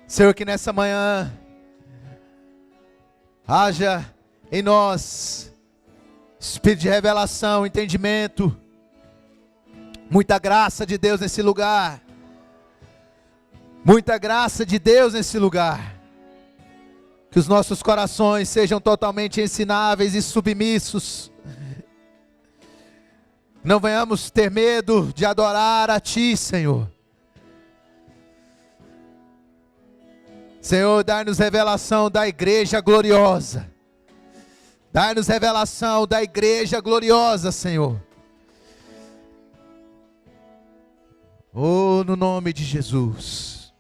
Senhor, que nessa manhã haja em nós espírito de revelação, entendimento, muita graça de Deus nesse lugar, muita graça de Deus nesse lugar, que os nossos corações sejam totalmente ensináveis e submissos, não venhamos ter medo de adorar a Ti, Senhor. Senhor, dá-nos revelação da igreja gloriosa. Dá-nos revelação da igreja gloriosa, Senhor. Oh, no nome de Jesus.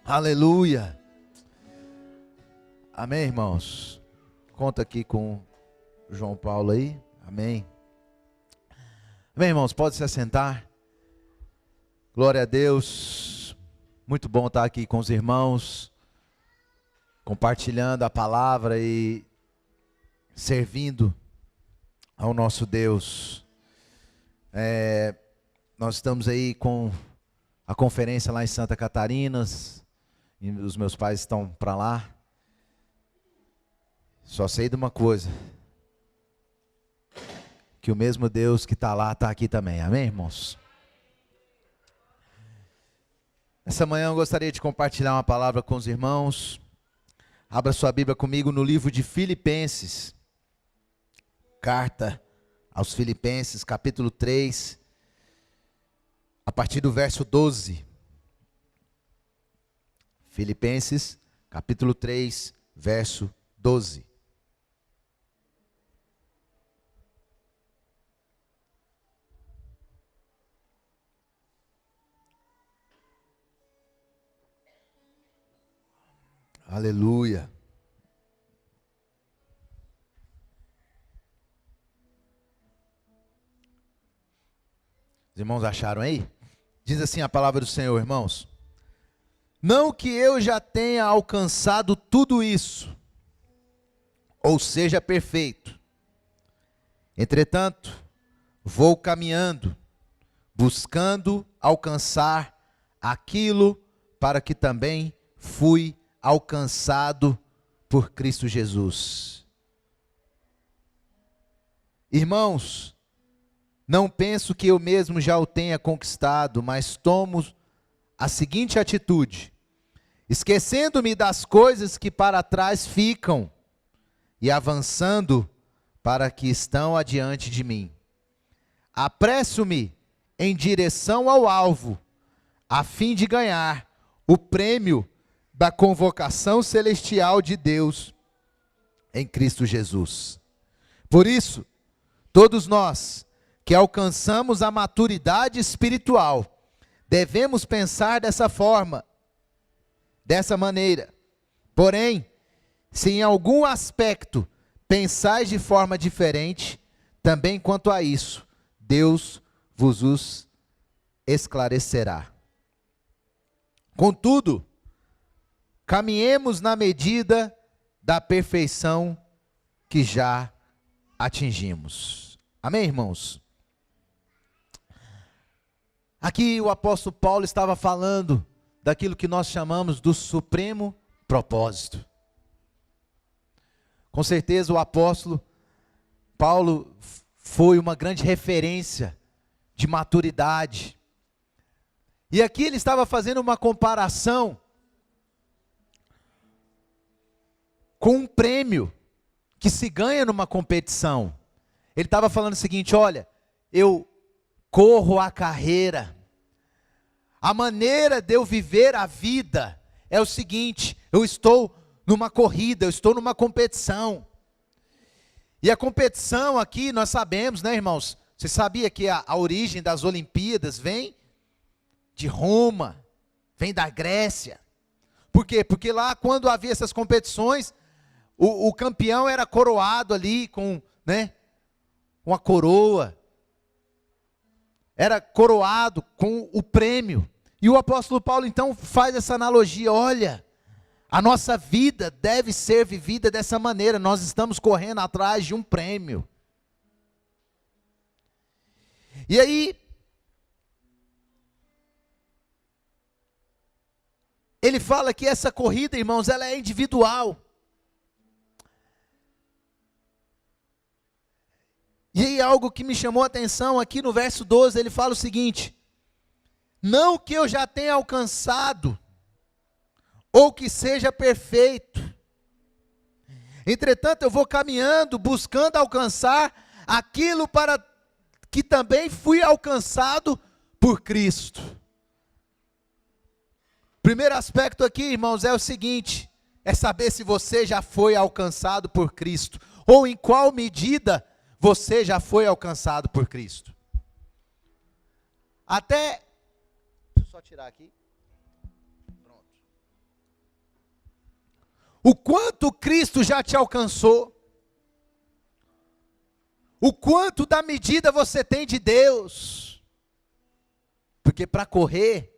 Aleluia. Amém, irmãos? Conta aqui com o João Paulo aí. Amém. Amém, irmãos? Pode se assentar. Glória a Deus. Muito bom estar aqui com os irmãos, compartilhando a palavra e servindo ao nosso Deus. Nós estamos aí com a conferência lá em Santa Catarina, e os meus pais estão para lá. Só sei de uma coisa, que o mesmo Deus que está lá está aqui também, amém, irmãos? Essa manhã eu gostaria de compartilhar uma palavra com os irmãos. Abra sua Bíblia comigo no livro de Filipenses. Carta aos Filipenses, capítulo 3, a partir do verso 12. Filipenses, capítulo 3, verso 12. Aleluia. Os irmãos acharam aí? Diz assim a palavra do Senhor, irmãos. Não que eu já tenha alcançado tudo isso, ou seja perfeito. Entretanto, vou caminhando, buscando alcançar aquilo para que também fui alcançado por Cristo Jesus. Irmãos, não penso que eu mesmo já o tenha conquistado, mas tomo a seguinte atitude: esquecendo-me das coisas que para trás ficam e avançando para que estão adiante de mim. Apresso-me em direção ao alvo, a fim de ganhar o prêmio da convocação celestial de Deus em Cristo Jesus. Por isso, todos nós que alcançamos a maturidade espiritual, devemos pensar dessa forma, dessa maneira. Porém, se em algum aspecto pensais de forma diferente, também quanto a isso, Deus vos os esclarecerá. Contudo, caminhemos na medida da perfeição que já atingimos. Amém, irmãos? Aqui o apóstolo Paulo estava falando daquilo que nós chamamos do supremo propósito. Com certeza o apóstolo Paulo foi uma grande referência de maturidade. E aqui ele estava fazendo uma comparação com um prêmio que se ganha numa competição. Ele estava falando o seguinte: olha, eu corro a carreira, a maneira de eu viver a vida é o seguinte: eu estou numa corrida, eu estou numa competição. E a competição aqui, nós sabemos, né, irmãos? Você sabia que a origem das Olimpíadas vem de Roma, vem da Grécia. Por quê? Porque lá, quando havia essas competições, o campeão era coroado ali com, né, uma coroa. Era coroado com o prêmio. E o apóstolo Paulo então faz essa analogia: olha, a nossa vida deve ser vivida dessa maneira. Nós estamos correndo atrás de um prêmio. E aí, ele fala que essa corrida, irmãos, ela é individual. E aí algo que me chamou a atenção aqui no verso 12, ele fala o seguinte: não que eu já tenha alcançado, ou que seja perfeito, entretanto eu vou caminhando, buscando alcançar aquilo para que também fui alcançado por Cristo. Primeiro aspecto aqui, irmãos, é o seguinte: é saber se você já foi alcançado por Cristo, ou em qual medida você já foi alcançado por Cristo. Deixa eu só tirar aqui. Pronto. O quanto Cristo já te alcançou, o quanto da medida você tem de Deus, porque para correr,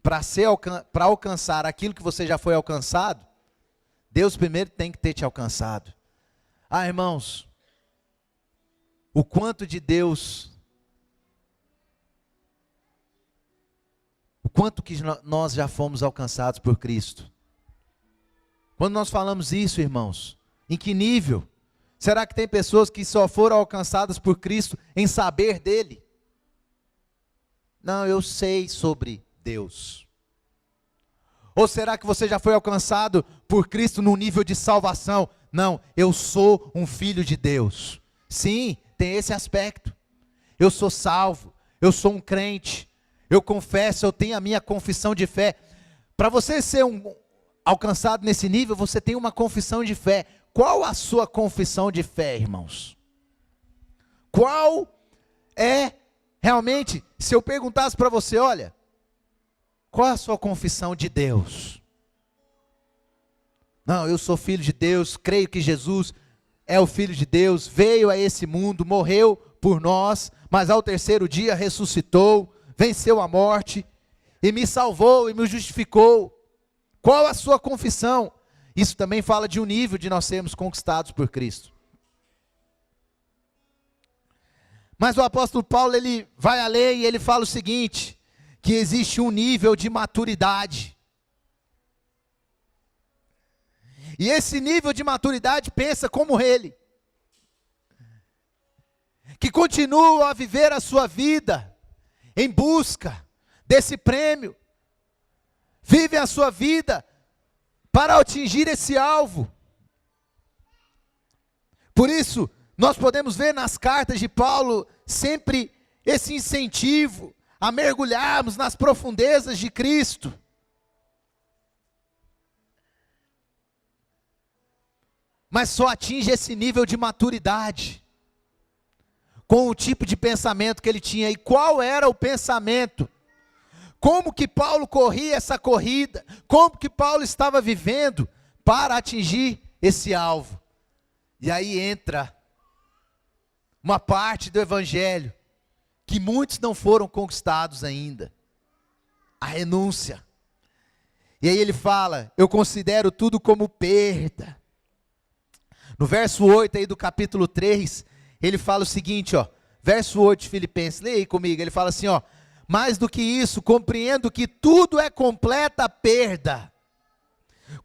para alcançar aquilo que você já foi alcançado, Deus primeiro tem que ter te alcançado. Irmãos, o quanto de Deus, o quanto que nós já fomos alcançados por Cristo. Quando nós falamos isso, irmãos, em que nível? Será que tem pessoas que só foram alcançadas por Cristo em saber dele? Não, eu sei sobre Deus. Ou será que você já foi alcançado por Cristo no nível de salvação? Não, eu sou um filho de Deus. Sim, tem esse aspecto. Eu sou salvo, eu sou um crente, eu confesso, eu tenho a minha confissão de fé. Para você ser alcançado nesse nível, você tem uma confissão de fé. Qual a sua confissão de fé, irmãos? Qual é realmente, se eu perguntasse para você, olha, qual é a sua confissão de Deus? Não, eu sou filho de Deus, creio que Jesus é o Filho de Deus, veio a esse mundo, morreu por nós, mas ao terceiro dia ressuscitou, venceu a morte, e me salvou e me justificou. Qual a sua confissão? Isso também fala de um nível de nós sermos conquistados por Cristo. Mas o apóstolo Paulo, ele vai além e ele fala o seguinte, que existe um nível de maturidade. E esse nível de maturidade pensa como ele, que continua a viver a sua vida em busca desse prêmio, vive a sua vida para atingir esse alvo. Por isso, nós podemos ver nas cartas de Paulo sempre esse incentivo a mergulharmos nas profundezas de Cristo. Mas só atinge esse nível de maturidade com o tipo de pensamento que ele tinha. E qual era o pensamento? Como que Paulo corria essa corrida? Como que Paulo estava vivendo para atingir esse alvo? E aí entra uma parte do evangelho que muitos não foram conquistados ainda. A renúncia. E aí ele fala, eu considero tudo como perda. No verso 8 aí do capítulo 3, ele fala o seguinte, verso 8 de Filipenses, leia aí comigo, ele fala assim, mais do que isso, compreendo que tudo é completa perda,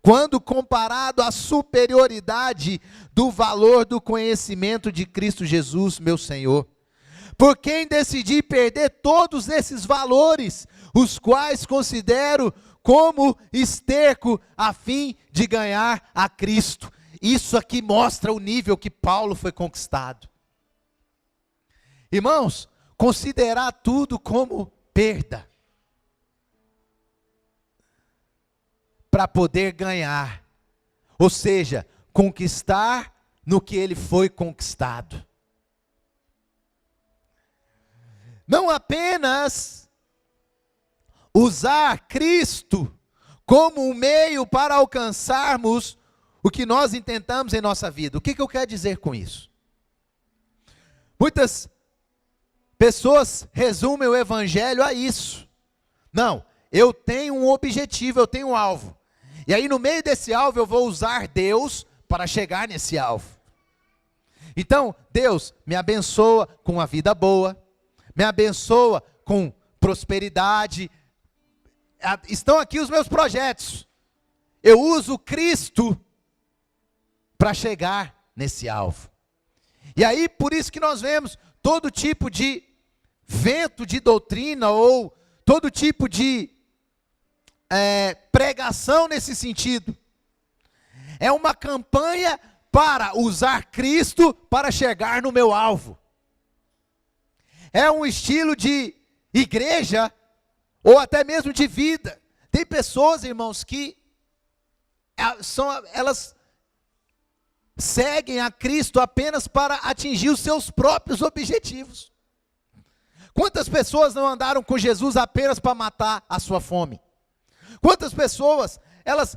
quando comparado à superioridade do valor do conhecimento de Cristo Jesus, meu Senhor. Por quem decidi perder todos esses valores, os quais considero como esterco a fim de ganhar a Cristo. Isso aqui mostra o nível que Paulo foi conquistado. Irmãos, considerar tudo como perda, para poder ganhar, ou seja, conquistar no que ele foi conquistado. Não apenas usar Cristo como um meio para alcançarmos o que nós intentamos em nossa vida. O que eu quero dizer com isso? Muitas pessoas resumem o evangelho a isso. Não, eu tenho um objetivo, eu tenho um alvo. E aí no meio desse alvo eu vou usar Deus para chegar nesse alvo. Então, Deus me abençoa com uma vida boa, me abençoa com prosperidade, estão aqui os meus projetos. Eu uso Cristo para chegar nesse alvo. E aí, por isso que nós vemos todo tipo de vento de doutrina, ou todo tipo de pregação nesse sentido. É uma campanha para usar Cristo para chegar no meu alvo. É um estilo de igreja, ou até mesmo de vida. Tem pessoas, irmãos, que elas seguem a Cristo apenas para atingir os seus próprios objetivos. Quantas pessoas não andaram com Jesus apenas para matar a sua fome? Quantas pessoas, elas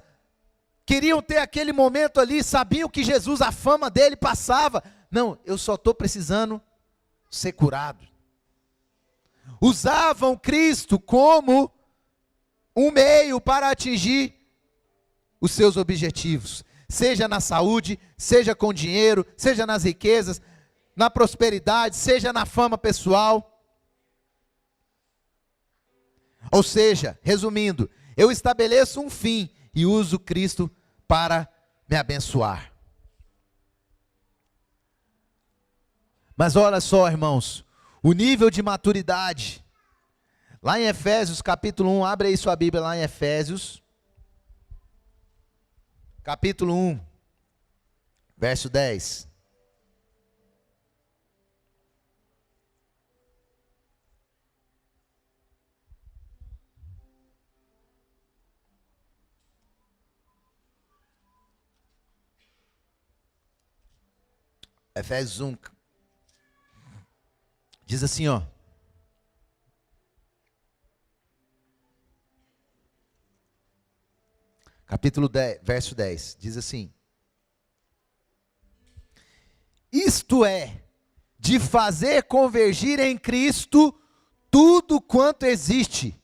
queriam ter aquele momento ali, sabiam que Jesus, a fama dele passava. Não, eu só estou precisando ser curado. Usavam Cristo como um meio para atingir os seus objetivos. Seja na saúde, seja com dinheiro, seja nas riquezas, na prosperidade, seja na fama pessoal. Ou seja, resumindo, eu estabeleço um fim e uso Cristo para me abençoar. Mas olha só, irmãos, o nível de maturidade. Lá em Efésios, capítulo 1, abre aí sua Bíblia lá em Efésios. Capítulo 1, verso 10. Efésios 1, diz assim, ó. Capítulo 10, verso 10, diz assim: isto é, de fazer convergir em Cristo tudo quanto existe,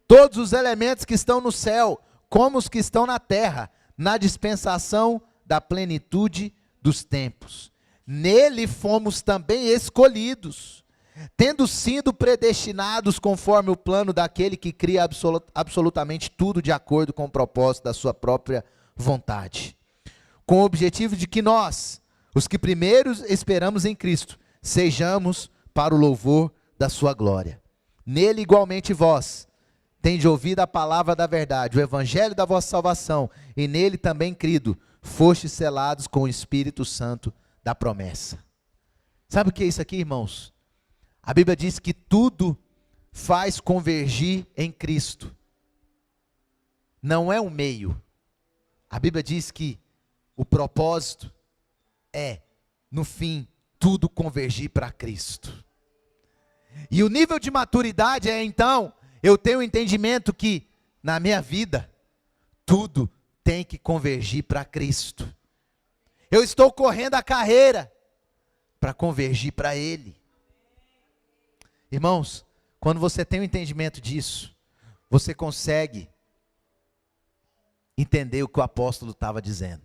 todos os elementos que estão no céu, como os que estão na terra, na dispensação da plenitude dos tempos. Nele fomos também escolhidos, tendo sido predestinados conforme o plano daquele que cria absolutamente tudo de acordo com o propósito da sua própria vontade, com o objetivo de que nós, os que primeiros esperamos em Cristo, sejamos para o louvor da sua glória. Nele igualmente vós, tende ouvido a palavra da verdade, o evangelho da vossa salvação, e nele também crido, fostes selados com o Espírito Santo da promessa. Sabe o que é isso aqui, irmãos? A Bíblia diz que tudo faz convergir em Cristo. Não é um meio. A Bíblia diz que o propósito é, no fim, tudo convergir para Cristo. E o nível de maturidade é, então, eu tenho o entendimento que, na minha vida, tudo tem que convergir para Cristo. Eu estou correndo a carreira para convergir para Ele. Irmãos, quando você tem o entendimento disso, você consegue entender o que o apóstolo estava dizendo.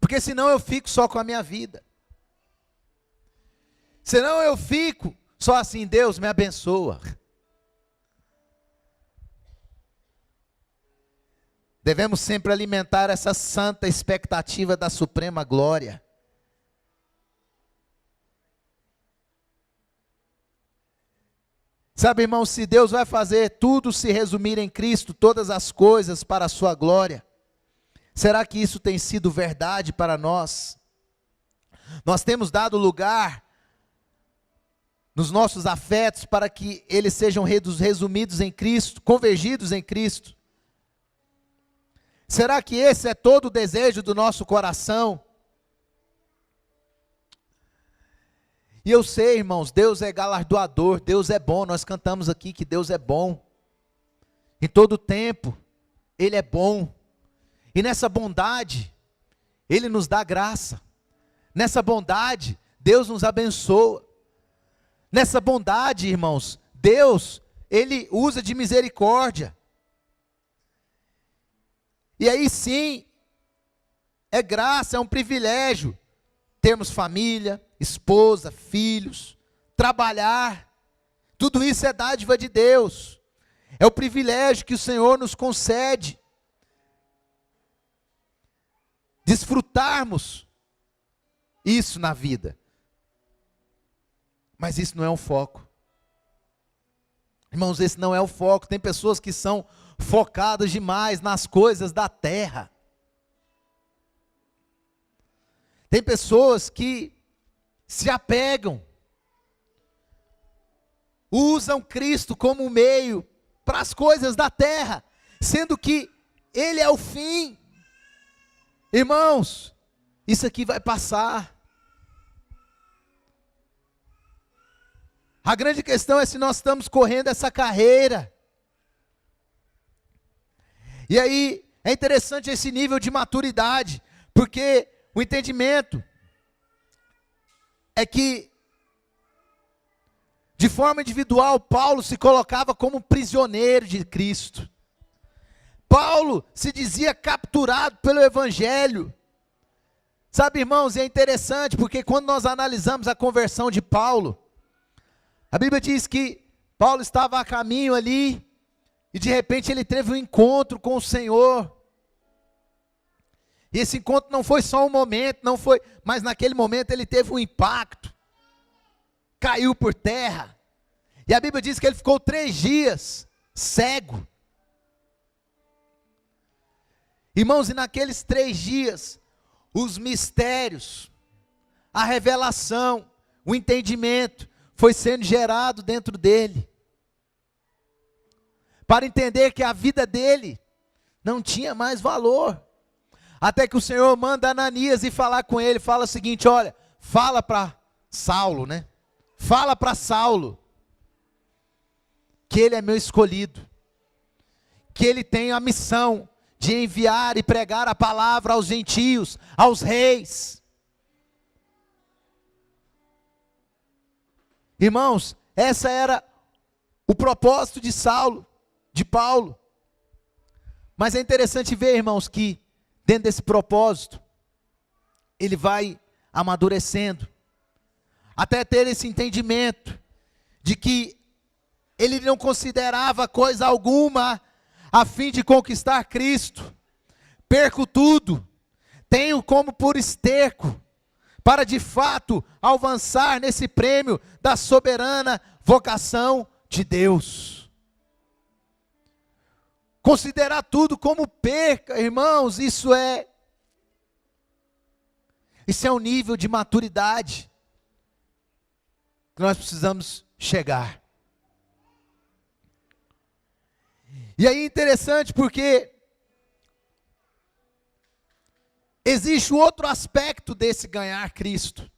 Porque senão eu fico só com a minha vida. Senão eu fico só assim, Deus me abençoa. Devemos sempre alimentar essa santa expectativa da suprema glória. Sabe, irmão, se Deus vai fazer tudo se resumir em Cristo, todas as coisas para a sua glória, será que isso tem sido verdade para nós? Nós temos dado lugar nos nossos afetos para que eles sejam resumidos em Cristo, convergidos em Cristo? Será que esse é todo o desejo do nosso coração? E eu sei, irmãos, Deus é galardoador, Deus é bom, nós cantamos aqui que Deus é bom. Em todo tempo, Ele é bom. E nessa bondade, Ele nos dá graça. Nessa bondade, Deus nos abençoa. Nessa bondade, irmãos, Deus, Ele usa de misericórdia. E aí sim, é graça, é um privilégio termos família, esposa, filhos, trabalhar, Tudo isso é dádiva de Deus. É o privilégio que o Senhor nos concede. Desfrutarmos isso na vida. Mas isso não é um foco. Irmãos, esse não é o foco. Tem pessoas que são focadas demais nas coisas da terra. Tem pessoas que se apegam, usam Cristo como meio para as coisas da terra, sendo que Ele é o fim. Irmãos, isso aqui vai passar. A grande questão é se nós estamos correndo essa carreira. E aí, é interessante esse nível de maturidade, porque o entendimento é que, de forma individual, Paulo se colocava como prisioneiro de Cristo. Paulo se dizia capturado pelo Evangelho. Sabe, irmãos, é interessante, porque quando nós analisamos a conversão de Paulo, a Bíblia diz que Paulo estava a caminho ali, e de repente ele teve um encontro com o Senhor. E esse encontro não foi só um momento, não foi, mas naquele momento ele teve um impacto. Caiu por terra. E a Bíblia diz que ele ficou 3 dias cego. Irmãos, e naqueles 3 dias, os mistérios, a revelação, o entendimento, foi sendo gerado dentro dele, para entender que a vida dele não tinha mais valor, até que o Senhor manda Ananias ir falar com ele, fala o seguinte, olha, fala para Saulo, né? Fala para Saulo, que ele é meu escolhido, que ele tem a missão de enviar e pregar a palavra aos gentios, aos reis. Irmãos, essa era o propósito de Saulo, de Paulo. Mas é interessante ver, irmãos, que dentro desse propósito, ele vai amadurecendo, até ter esse entendimento, de que ele não considerava coisa alguma, a fim de conquistar Cristo. Perco tudo, tenho como por esterco, para de fato avançar nesse prêmio da soberana vocação de Deus. Considerar tudo como perca, irmãos, isso é um nível de maturidade que nós precisamos chegar. E aí é interessante porque existe outro aspecto desse ganhar Cristo.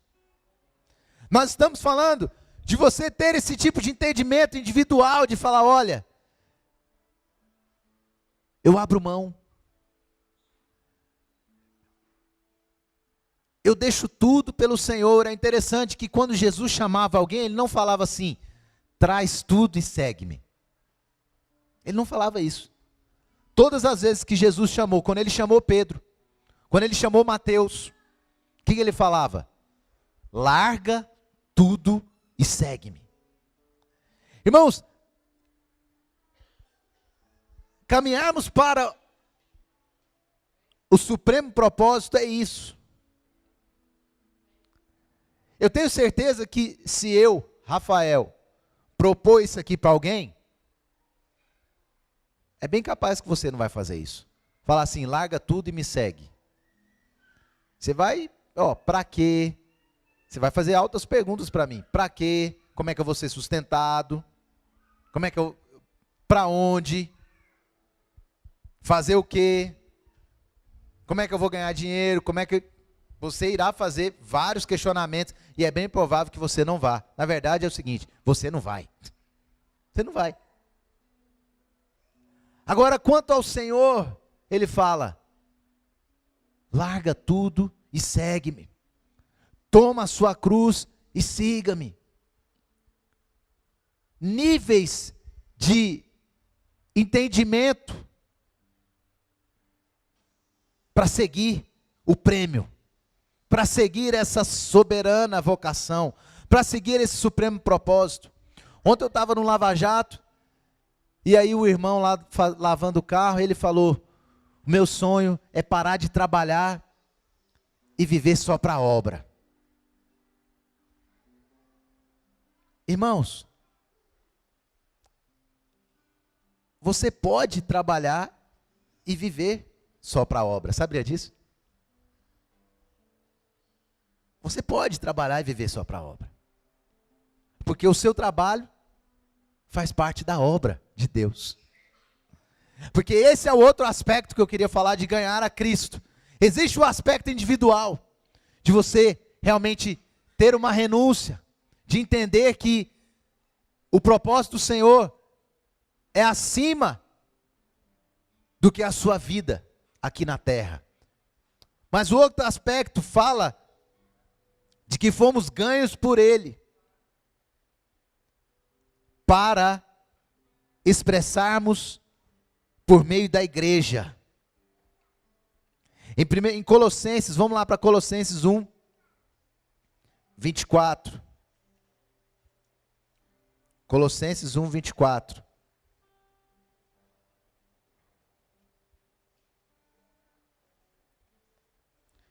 Nós estamos falando de você ter esse tipo de entendimento individual, de falar, olha, eu abro mão, eu deixo tudo pelo Senhor. É interessante que quando Jesus chamava alguém, ele não falava assim, traz tudo e segue-me. Ele não falava isso. Todas as vezes que Jesus chamou, quando ele chamou Pedro, quando ele chamou Mateus, o que ele falava? Larga tudo e segue-me. Irmãos, caminharmos para o supremo propósito é isso. Eu tenho certeza que se eu, Rafael, propor isso aqui para alguém, é bem capaz que você não vai fazer isso. Falar assim, larga tudo e me segue. Você vai, para quê? Você vai fazer altas perguntas para mim. Para quê? Como é que eu vou ser sustentado? Como é que eu, para onde? Fazer o quê? Como é que eu vou ganhar dinheiro? Como é que você irá fazer vários questionamentos e é bem provável que você não vá. Na verdade é o seguinte, você não vai. Você não vai. Agora, quanto ao Senhor, Ele fala, larga tudo e segue-me. Toma a sua cruz e siga-me. Níveis de entendimento para seguir o prêmio, para seguir essa soberana vocação, para seguir esse supremo propósito. Ontem eu estava no Lava Jato, e aí o irmão lá lavando o carro, ele falou: o meu sonho é parar de trabalhar e viver só para a obra. Irmãos, você pode trabalhar e viver só para a obra, sabia disso? Você pode trabalhar e viver só para a obra, porque o seu trabalho faz parte da obra de Deus. Porque esse é o outro aspecto que eu queria falar de ganhar a Cristo. Existe o aspecto individual, de você realmente ter uma renúncia, de entender que o propósito do Senhor é acima do que a sua vida aqui na terra. Mas o outro aspecto fala de que fomos ganhos por Ele, para expressarmos por meio da igreja. Em Colossenses, vamos lá para Colossenses 1, 24. Colossenses 1, 24.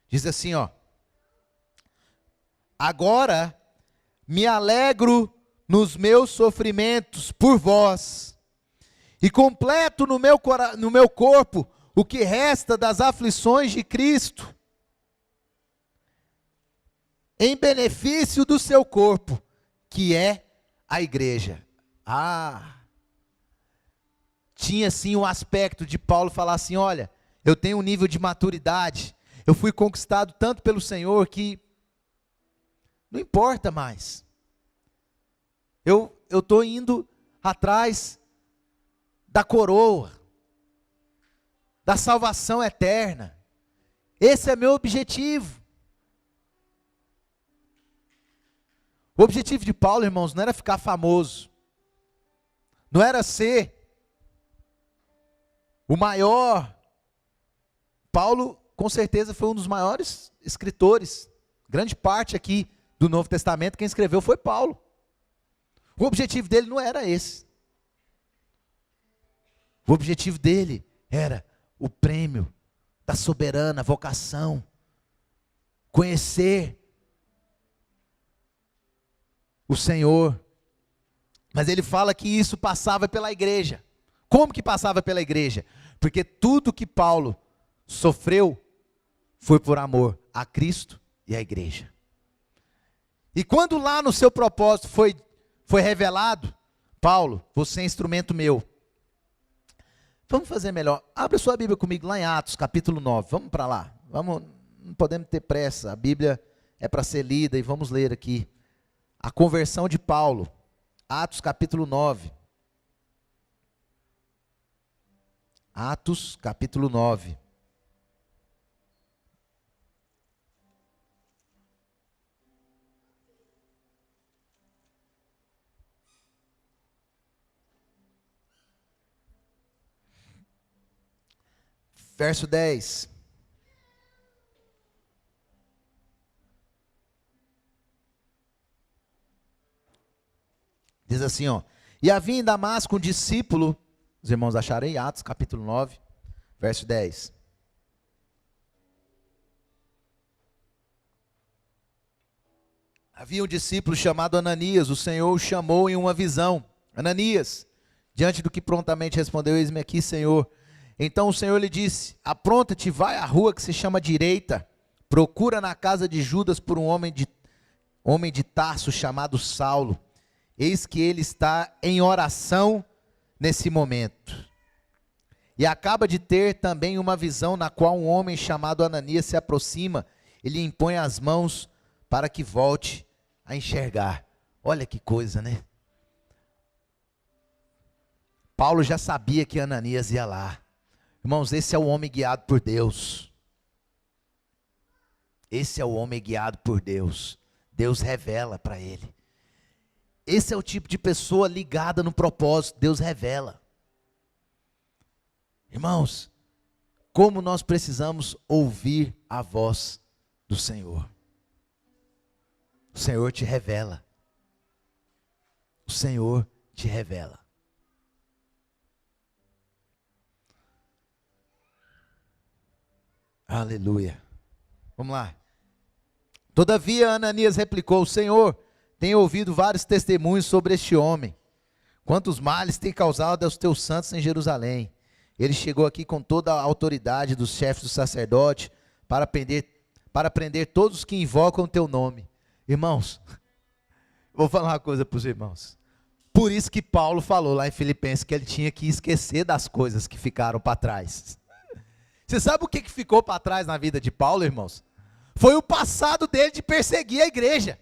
Diz assim, ó: agora me alegro nos meus sofrimentos por vós, e completo no meu corpo o que resta das aflições de Cristo, em benefício do seu corpo, que é a igreja. Tinha sim um aspecto de Paulo falar assim: olha, eu tenho um nível de maturidade, eu fui conquistado tanto pelo Senhor que não importa mais. Eu estou indo atrás da coroa, da salvação eterna. Esse é meu objetivo. O objetivo de Paulo, irmãos, não era ficar famoso, não era ser o maior. Paulo, com certeza, foi um dos maiores escritores. Grande parte aqui do Novo Testamento, quem escreveu foi Paulo. O objetivo dele não era esse. O objetivo dele era o prêmio da soberana vocação, conhecer o Senhor. Mas ele fala que isso passava pela igreja. Como que passava pela igreja? Porque tudo que Paulo sofreu foi por amor a Cristo e à igreja. E quando lá no seu propósito foi revelado: Paulo, você é instrumento meu. Vamos fazer melhor. Abre sua Bíblia comigo lá em Atos, capítulo 9. Vamos para lá. Não podemos ter pressa. A Bíblia é para ser lida e vamos ler aqui a conversão de Paulo. Atos, capítulo 9. Atos, capítulo 9. Verso 10. Diz assim, ó: e havia em Damasco um discípulo, os irmãos acharam aí, Atos capítulo 9, verso 10. Havia um discípulo chamado Ananias, o Senhor o chamou em uma visão: Ananias, diante do que prontamente respondeu: eis-me aqui, Senhor. Então o Senhor lhe disse: apronta-te, vai à rua que se chama Direita, procura na casa de Judas por um homem de Tarso chamado Saulo. Eis que ele está em oração nesse momento. E acaba de ter também uma visão na qual um homem chamado Ananias se aproxima e lhe impõe as mãos para que volte a enxergar. Olha que coisa, né? Paulo já sabia que Ananias ia lá. Irmãos, esse é o homem guiado por Deus. Esse é o homem guiado por Deus. Deus revela para ele. Esse é o tipo de pessoa ligada no propósito. Deus revela. Irmãos, como nós precisamos ouvir a voz do Senhor. O Senhor te revela. o Senhor te revela. Aleluia. Vamos lá. Todavia Ananias replicou: Senhor, tenho ouvido vários testemunhos sobre este homem, quantos males tem causado aos teus santos em Jerusalém. Ele chegou aqui com toda a autoridade dos chefes dos sacerdotes para prender todos os que invocam o teu nome. Irmãos, vou falar uma coisa para os irmãos. Por isso que Paulo falou lá em Filipenses que ele tinha que esquecer das coisas que ficaram para trás. Você sabe o que ficou para trás na vida de Paulo, irmãos? Foi o passado dele de perseguir a igreja.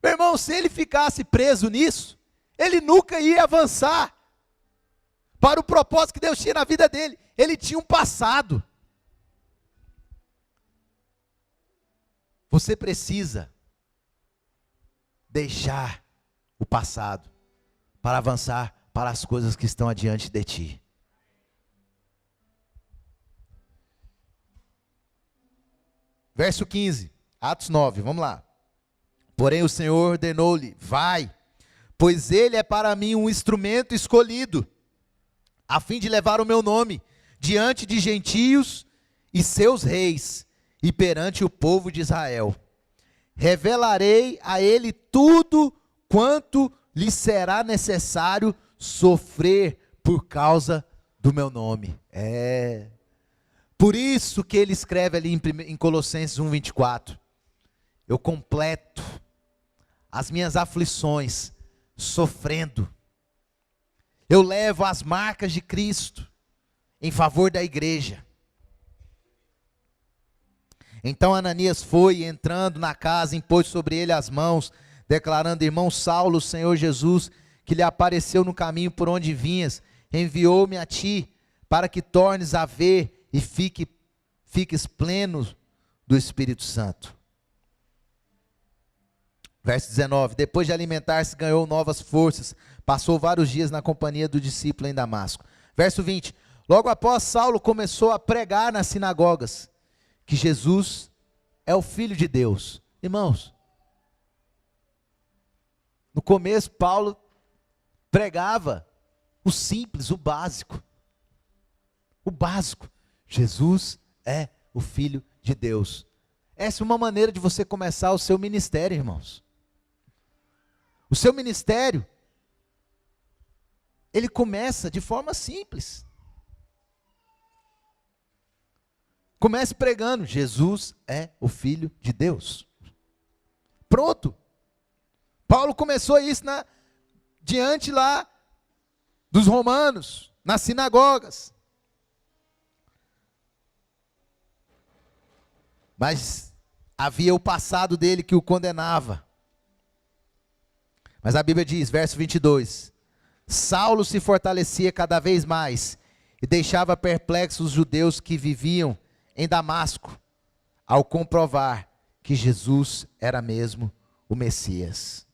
Meu irmão, se ele ficasse preso nisso, ele nunca ia avançar para o propósito que Deus tinha na vida dele. Ele tinha um passado. Você precisa deixar o passado para avançar para as coisas que estão adiante de ti. Verso 15, Atos 9, vamos lá. Porém o Senhor ordenou-lhe: vai, pois ele é para mim um instrumento escolhido, a fim de levar o meu nome diante de gentios e seus reis, e perante o povo de Israel. Revelarei a ele tudo quanto lhe será necessário sofrer por causa do meu nome. Por isso que ele escreve ali em Colossenses 1:24. Eu completo as minhas aflições sofrendo. Eu levo as marcas de Cristo em favor da igreja. Então Ananias foi, entrando na casa, impôs sobre ele as mãos, declarando: irmão Saulo, o Senhor Jesus, que lhe apareceu no caminho por onde vinhas, enviou-me a ti, para que tornes a ver e fiques pleno do Espírito Santo. Verso 19, depois de alimentar-se, ganhou novas forças, passou vários dias na companhia do discípulo em Damasco. Verso 20, logo após Saulo começou a pregar nas sinagogas, que Jesus é o Filho de Deus. Irmãos, no começo Paulo pregava o simples, o básico. O básico, Jesus é o Filho de Deus. Essa é uma maneira de você começar o seu ministério, irmãos. O seu ministério, ele começa de forma simples. Comece pregando: Jesus é o Filho de Deus. Pronto. Paulo começou isso diante lá dos romanos, nas sinagogas. Mas havia o passado dele que o condenava. Mas a Bíblia diz, verso 22, Saulo se fortalecia cada vez mais e deixava perplexos os judeus que viviam em Damasco, ao comprovar que Jesus era mesmo o Messias.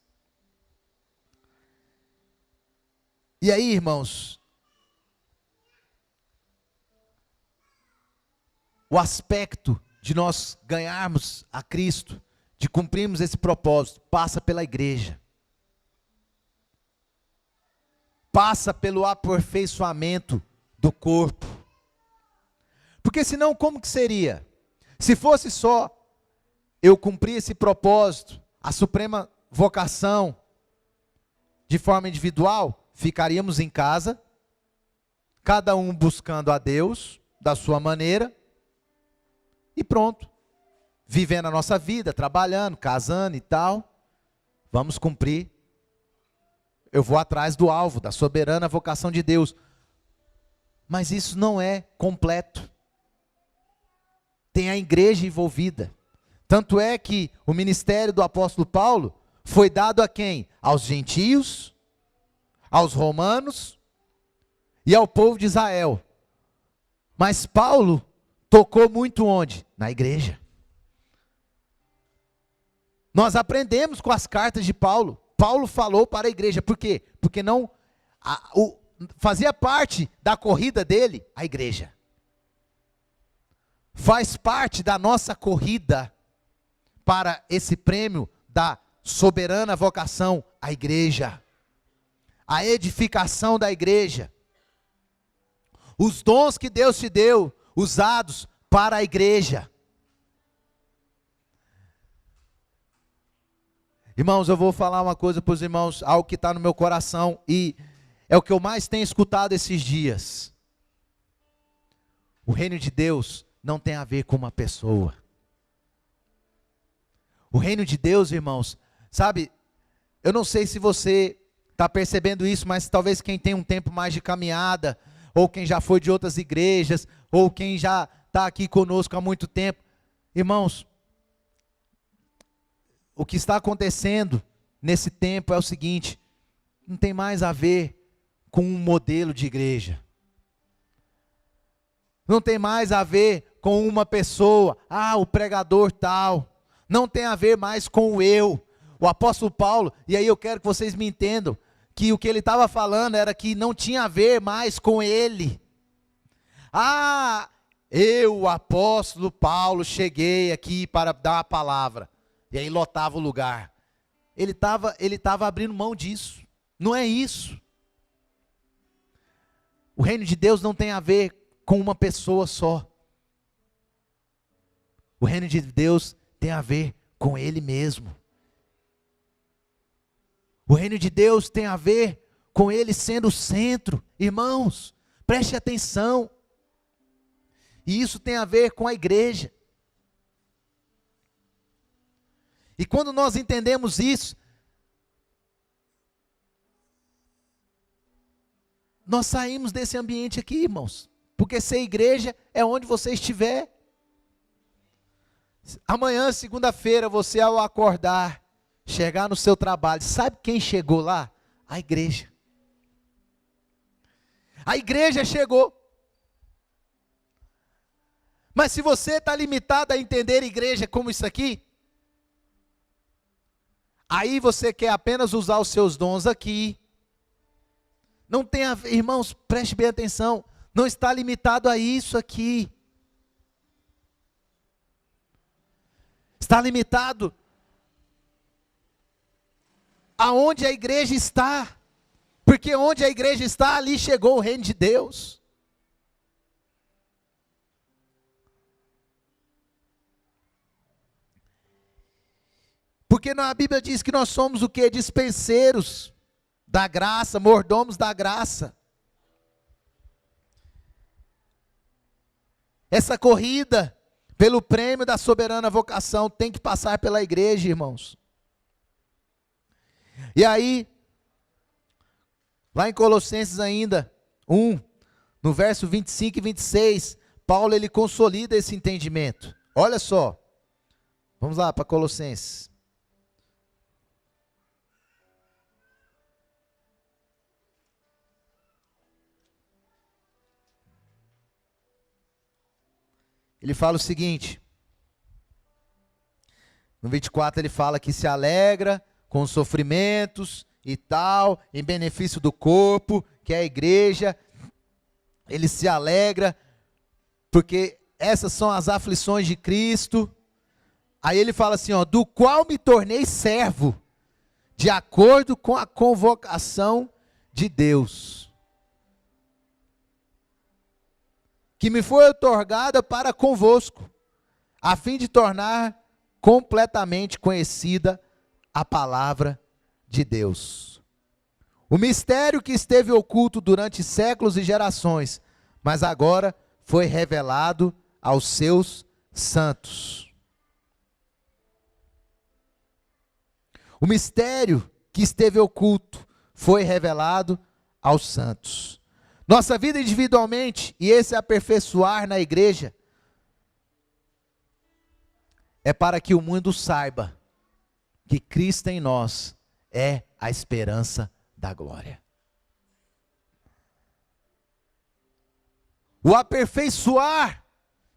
E aí, irmãos, o aspecto de nós ganharmos a Cristo, de cumprirmos esse propósito, passa pela igreja. Passa pelo aperfeiçoamento do corpo. Porque senão como que seria? Se fosse só eu cumprir esse propósito, a suprema vocação, de forma individual, ficaríamos em casa, cada um buscando a Deus, da sua maneira, e pronto. Vivendo a nossa vida, trabalhando, casando e tal, vamos cumprir. Eu vou atrás do alvo, da soberana vocação de Deus. Mas isso não é completo. Tem a igreja envolvida. Tanto é que o ministério do apóstolo Paulo foi dado a quem? Aos gentios, aos romanos e ao povo de Israel. Mas Paulo tocou muito onde? Na igreja. Nós aprendemos com as cartas de Paulo. Paulo falou para a igreja. Por quê? Porque não fazia parte da corrida dele a igreja. Faz parte da nossa corrida para esse prêmio da soberana vocação? A igreja. A edificação da igreja. Os dons que Deus te deu, usados para a igreja. Irmãos, eu vou falar uma coisa para os irmãos, algo que está no meu coração, e é o que eu mais tenho escutado esses dias. O reino de Deus não tem a ver com uma pessoa. O reino de Deus, irmãos, sabe, eu não sei se você está percebendo isso, mas talvez quem tem um tempo mais de caminhada, ou quem já foi de outras igrejas, ou quem já está aqui conosco há muito tempo, irmãos, o que está acontecendo nesse tempo é o seguinte: não tem mais a ver com um modelo de igreja, não tem mais a ver com uma pessoa, o pregador tal, não tem a ver mais com o eu. O apóstolo Paulo, e aí eu quero que vocês me entendam, que o que ele estava falando era que não tinha a ver mais com ele. Eu, o apóstolo Paulo, cheguei aqui para dar a palavra, e aí lotava o lugar. Ele estava abrindo mão disso. Não é isso. O reino de Deus não tem a ver com uma pessoa só. O reino de Deus tem a ver com Ele mesmo. O reino de Deus tem a ver com Ele sendo o centro. Irmãos, preste atenção. E isso tem a ver com a igreja. E quando nós entendemos isso, nós saímos desse ambiente aqui, irmãos. Porque ser igreja é onde você estiver. Amanhã, segunda-feira, você ao acordar, chegar no seu trabalho, sabe quem chegou lá? A igreja. A igreja chegou. Mas se você está limitado a entender a igreja como isso aqui, aí você quer apenas usar os seus dons aqui. Não tem a ver, irmãos, preste bem atenção, não está limitado a isso aqui. Está limitado aonde a igreja está. Porque onde a igreja está, ali chegou o reino de Deus. Porque a Bíblia diz que nós somos o quê? Dispenseiros da graça, mordomos da graça. Essa corrida pelo prêmio da soberana vocação tem que passar pela igreja, irmãos. E aí, lá em Colossenses ainda, 1, no verso 25 e 26, Paulo ele consolida esse entendimento. Olha só, vamos lá para Colossenses. Ele fala o seguinte, no 24 ele fala que se alegra com os sofrimentos e tal, em benefício do corpo, que é a igreja. Ele se alegra, porque essas são as aflições de Cristo. Aí ele fala assim, do qual me tornei servo, de acordo com a convocação de Deus, que me foi outorgada para convosco, a fim de tornar completamente conhecida a palavra de Deus. O mistério que esteve oculto durante séculos e gerações, mas agora foi revelado aos seus santos. O mistério que esteve oculto foi revelado aos santos. Nossa vida individualmente, e esse aperfeiçoar na igreja, é para que o mundo saiba que Cristo em nós é a esperança da glória. O aperfeiçoar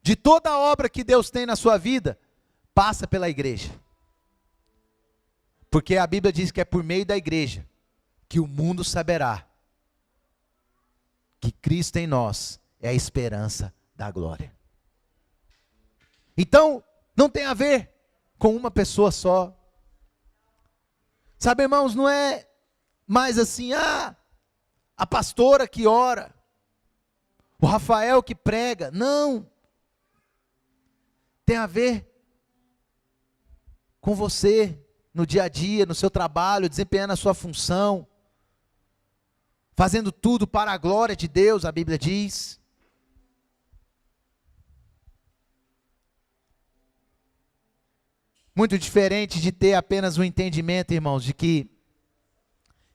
de toda a obra que Deus tem na sua vida, passa pela igreja. Porque a Bíblia diz que é por meio da igreja que o mundo saberá que Cristo em nós é a esperança da glória. Então, não tem a ver com uma pessoa só. Sabe, irmãos, não é mais assim, a pastora que ora, o Rafael que prega. Não. Tem a ver com você, no dia a dia, no seu trabalho, desempenhando a sua função, fazendo tudo para a glória de Deus, a Bíblia diz. Muito diferente de ter apenas um entendimento, irmãos, de que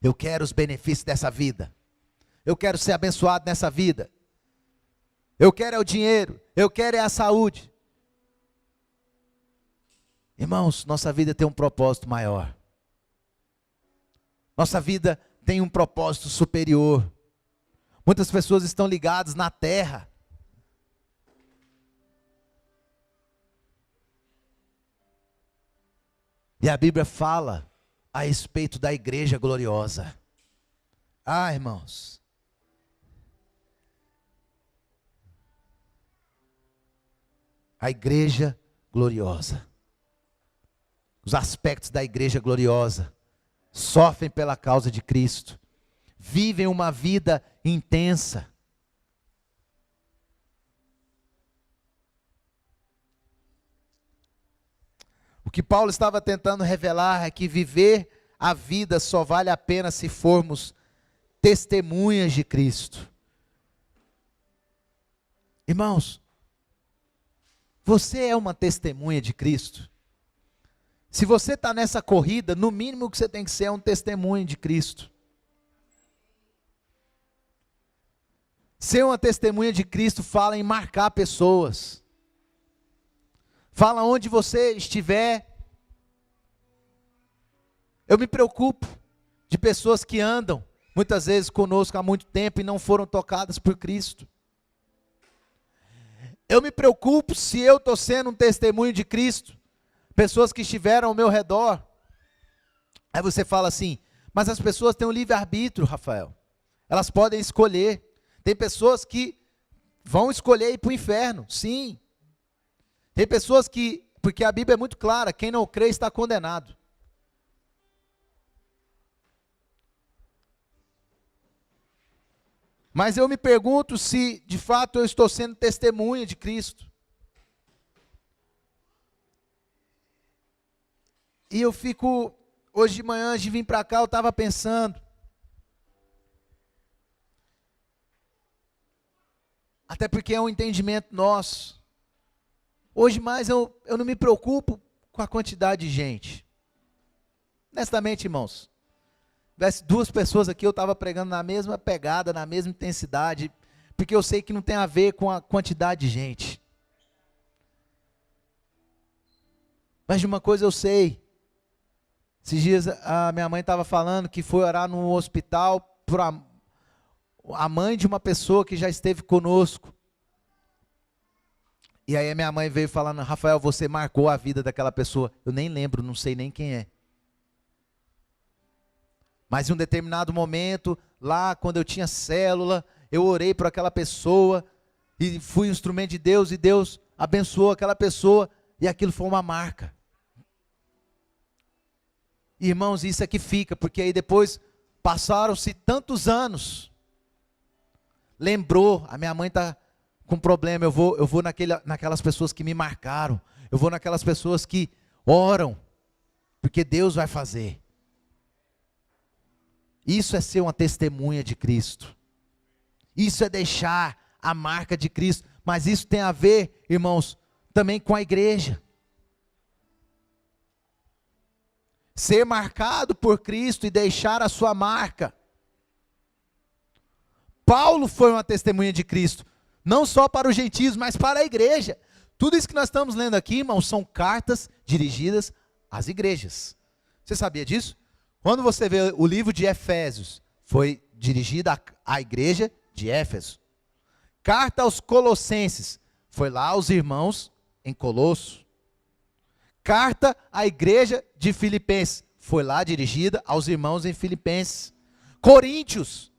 eu quero os benefícios dessa vida, eu quero ser abençoado nessa vida, eu quero é o dinheiro, eu quero é a saúde. Irmãos, nossa vida tem um propósito maior, nossa vida tem um propósito superior. Muitas pessoas estão ligadas na terra, e a Bíblia fala a respeito da igreja gloriosa. Irmãos, a igreja gloriosa, os aspectos da igreja gloriosa, sofrem pela causa de Cristo, vivem uma vida intensa. O que Paulo estava tentando revelar é que viver a vida só vale a pena se formos testemunhas de Cristo. Irmãos, você é uma testemunha de Cristo. Se você está nessa corrida, no mínimo o que você tem que ser é um testemunho de Cristo. Ser uma testemunha de Cristo fala em marcar pessoas. Fala onde você estiver. Eu me preocupo de pessoas que andam, muitas vezes conosco há muito tempo e não foram tocadas por Cristo. Eu me preocupo se eu estou sendo um testemunho de Cristo, pessoas que estiveram ao meu redor. Aí você fala assim, mas as pessoas têm um livre-arbítrio, Rafael. Elas podem escolher. Tem pessoas que vão escolher ir para o inferno, sim. Tem pessoas que, porque a Bíblia é muito clara, quem não crê está condenado. Mas eu me pergunto se de fato eu estou sendo testemunha de Cristo. E eu fico, hoje de manhã, antes de vir para cá, eu estava pensando. Até porque é um entendimento nosso. Hoje mais eu não me preocupo com a quantidade de gente. Honestamente, irmãos, tivesse duas pessoas aqui, eu estava pregando na mesma pegada, na mesma intensidade, porque eu sei que não tem a ver com a quantidade de gente. Mas de uma coisa eu sei. Esses dias a minha mãe estava falando que foi orar no hospital para a mãe de uma pessoa que já esteve conosco. E aí a minha mãe veio falando, Rafael, você marcou a vida daquela pessoa. Eu nem lembro, não sei nem quem é. Mas em um determinado momento, lá quando eu tinha célula, eu orei por aquela pessoa, e fui um instrumento de Deus, e Deus abençoou aquela pessoa, e aquilo foi uma marca. Irmãos, isso é que fica, porque aí depois passaram-se tantos anos, lembrou, a minha mãe está com problema, eu vou naquelas pessoas que me marcaram, eu vou naquelas pessoas que oram, porque Deus vai fazer. Isso é ser uma testemunha de Cristo, isso é deixar a marca de Cristo, mas isso tem a ver, irmãos, também com a igreja. Ser marcado por Cristo e deixar a sua marca. Paulo foi uma testemunha de Cristo, não só para os gentios, mas para a igreja. Tudo isso que nós estamos lendo aqui, irmãos, são cartas dirigidas às igrejas. Você sabia disso? Quando você vê o livro de Efésios, foi dirigida à igreja de Éfeso. Carta aos Colossenses, foi lá aos irmãos em Colosso. Carta à igreja de Filipenses, foi lá dirigida aos irmãos em Filipenses. Coríntios,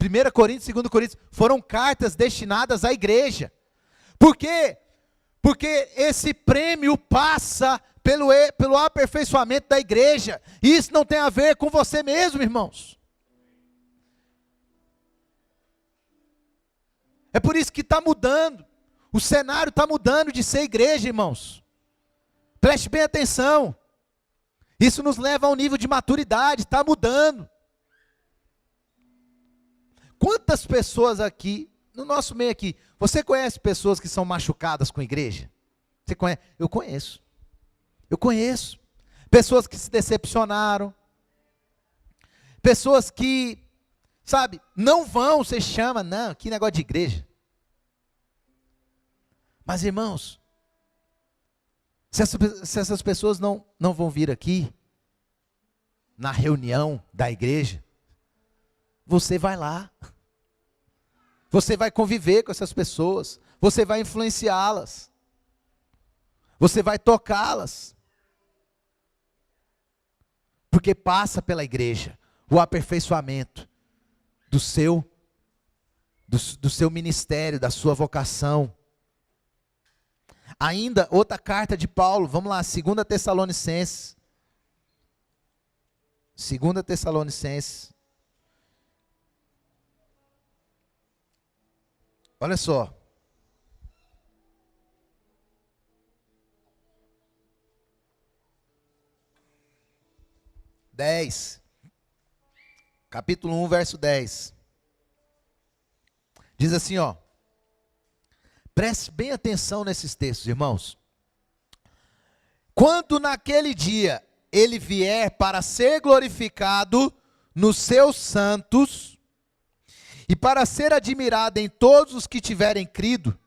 1 Coríntios, 2 Coríntios, foram cartas destinadas à igreja. Por quê? Porque esse prêmio passa pelo aperfeiçoamento da igreja. E isso não tem a ver com você mesmo, irmãos. É por isso que está mudando. O cenário está mudando de ser igreja, irmãos. Preste bem atenção. Isso nos leva a um nível de maturidade, está mudando. Quantas pessoas aqui, no nosso meio aqui, você conhece pessoas que são machucadas com a igreja? Você conhece? Eu conheço. Eu conheço. Pessoas que se decepcionaram. Pessoas que, sabe, não vão, você chama, não, que negócio de igreja. Mas irmãos, se essas pessoas não vão vir aqui, na reunião da igreja, você vai lá. Você vai conviver com essas pessoas. Você vai influenciá-las. Você vai tocá-las. Porque passa pela igreja o aperfeiçoamento do seu ministério, da sua vocação. Ainda outra carta de Paulo, vamos lá, 2 Tessalonicenses. 2 Tessalonicenses. Olha só. Capítulo 1, verso 10. Diz assim, ó. Preste bem atenção nesses textos, irmãos. Quando naquele dia ele vier para ser glorificado nos seus santos e para ser admirado em todos os que tiverem crido,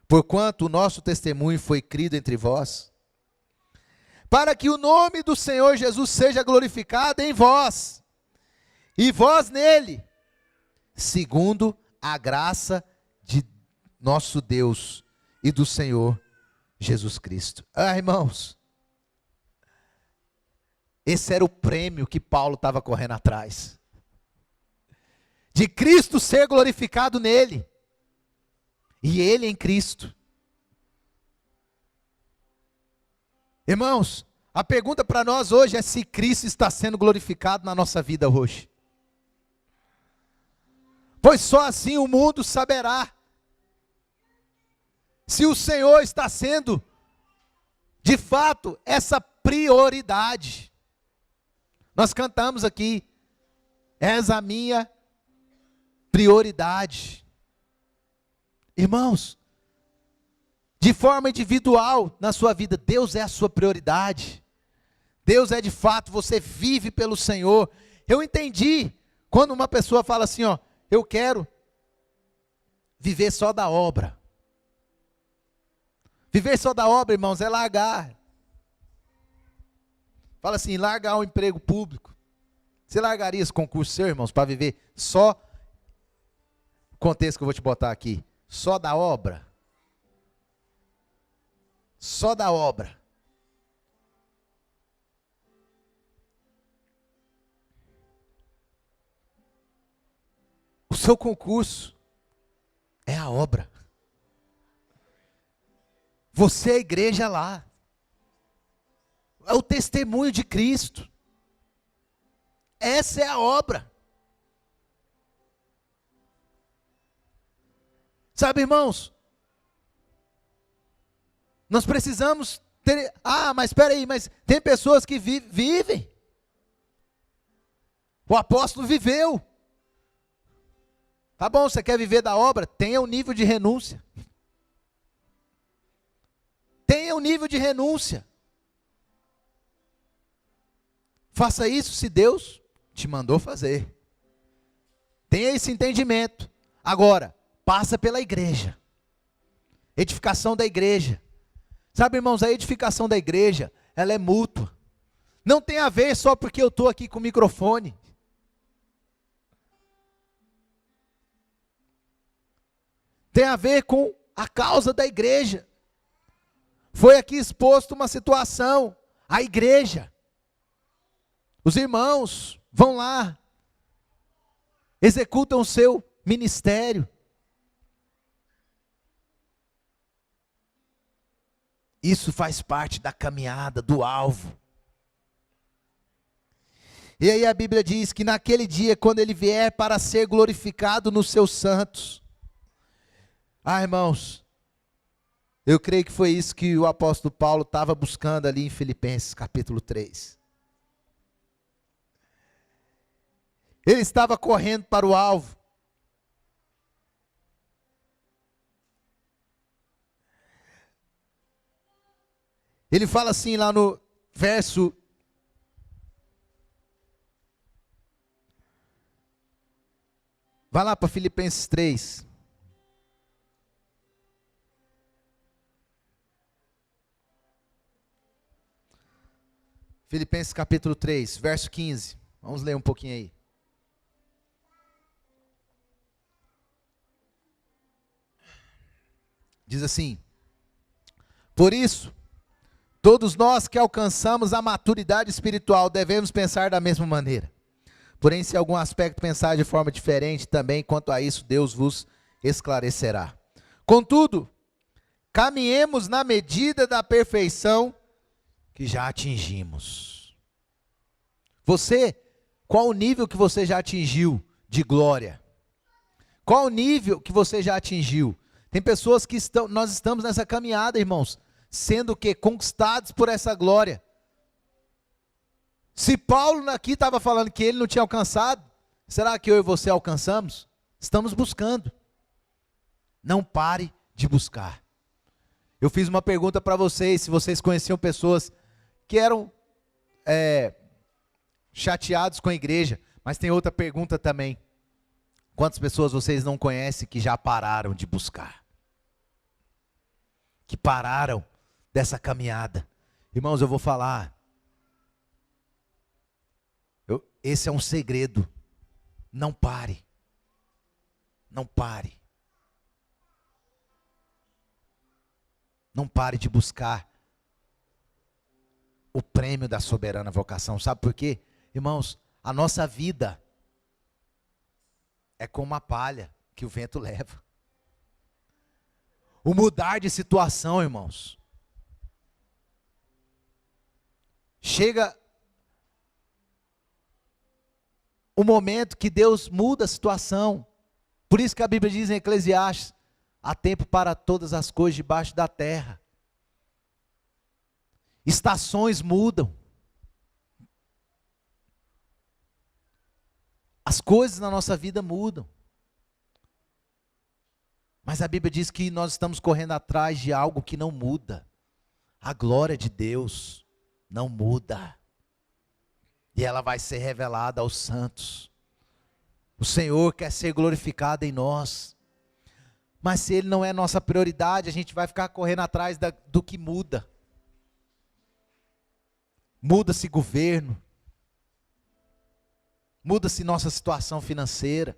porquanto o nosso testemunho foi crido entre vós, para que o nome do Senhor Jesus seja glorificado em vós, e vós nele, segundo a graça de nosso Deus e do Senhor Jesus Cristo. Ah, irmãos, esse era o prêmio que Paulo estava correndo atrás. De Cristo ser glorificado nele. E ele em Cristo. Irmãos, a pergunta para nós hoje é se Cristo está sendo glorificado na nossa vida hoje. Pois só assim o mundo saberá se o Senhor está sendo, de fato, essa prioridade. Nós cantamos aqui, és a minha prioridade. Irmãos, de forma individual na sua vida, Deus é a sua prioridade. Deus é de fato, você vive pelo Senhor. Eu entendi quando uma pessoa fala assim, ó, eu quero viver só da obra. Viver só da obra, irmãos, é largar. Fala assim, largar um emprego público. Você largaria esse concurso seu, irmãos, para viver só, o contexto que eu vou te botar aqui, só da obra? Só da obra. O seu concurso é a obra. Você é a igreja lá. É o testemunho de Cristo. Essa é a obra. Sabe, irmãos? Nós precisamos ter... mas espera aí, mas tem pessoas que vivem. O apóstolo viveu. Tá bom, você quer viver da obra? Tenha um nível de renúncia. Tenha um nível de renúncia. Faça isso se Deus te mandou fazer. Tenha esse entendimento. Agora, passa pela igreja. Edificação da igreja. Sabe, irmãos, a edificação da igreja, ela é mútua. Não tem a ver só porque eu estou aqui com o microfone. Tem a ver com a causa da igreja. Foi aqui exposto uma situação. A igreja. Os irmãos vão lá. Executam o seu ministério. Isso faz parte da caminhada, do alvo. E aí a Bíblia diz que naquele dia, quando ele vier para ser glorificado nos seus santos. Irmãos, eu creio que foi isso que o apóstolo Paulo estava buscando ali em Filipenses capítulo 3. Ele estava correndo para o alvo. Ele fala assim lá no verso vai lá para Filipenses 3. Filipenses capítulo 3, verso 15. Vamos ler um pouquinho aí. Diz assim: por isso, todos nós que alcançamos a maturidade espiritual devemos pensar da mesma maneira. Porém, se algum aspecto pensar de forma diferente, também quanto a isso Deus vos esclarecerá. Contudo, caminhemos na medida da perfeição que já atingimos. Você, qual o nível que você já atingiu de glória? Qual o nível que você já atingiu? Tem pessoas que nós estamos nessa caminhada, irmãos, sendo que conquistados por essa glória. Se Paulo aqui estava falando que ele não tinha alcançado, será que eu e você alcançamos? Estamos buscando. Não pare de buscar. Eu fiz uma pergunta para vocês, se vocês conheciam pessoas que eram chateados com a igreja, mas tem outra pergunta também. Quantas pessoas vocês não conhecem que já pararam de buscar? Que pararam dessa caminhada? Irmãos, eu vou falar. Esse é um segredo. Não pare. Não pare. Não pare de buscar o prêmio da soberana vocação. Sabe por quê? Irmãos, a nossa vida é como uma palha que o vento leva. O mudar de situação, irmãos. Chega o momento que Deus muda a situação. Por isso que a Bíblia diz em Eclesiastes: há tempo para todas as coisas debaixo da terra. Estações mudam. As coisas na nossa vida mudam. Mas a Bíblia diz que nós estamos correndo atrás de algo que não muda. A glória de Deus não muda. E ela vai ser revelada aos santos. O Senhor quer ser glorificado em nós. Mas se Ele não é nossa prioridade, a gente vai ficar correndo atrás do que muda. Muda-se governo. Muda-se nossa situação financeira.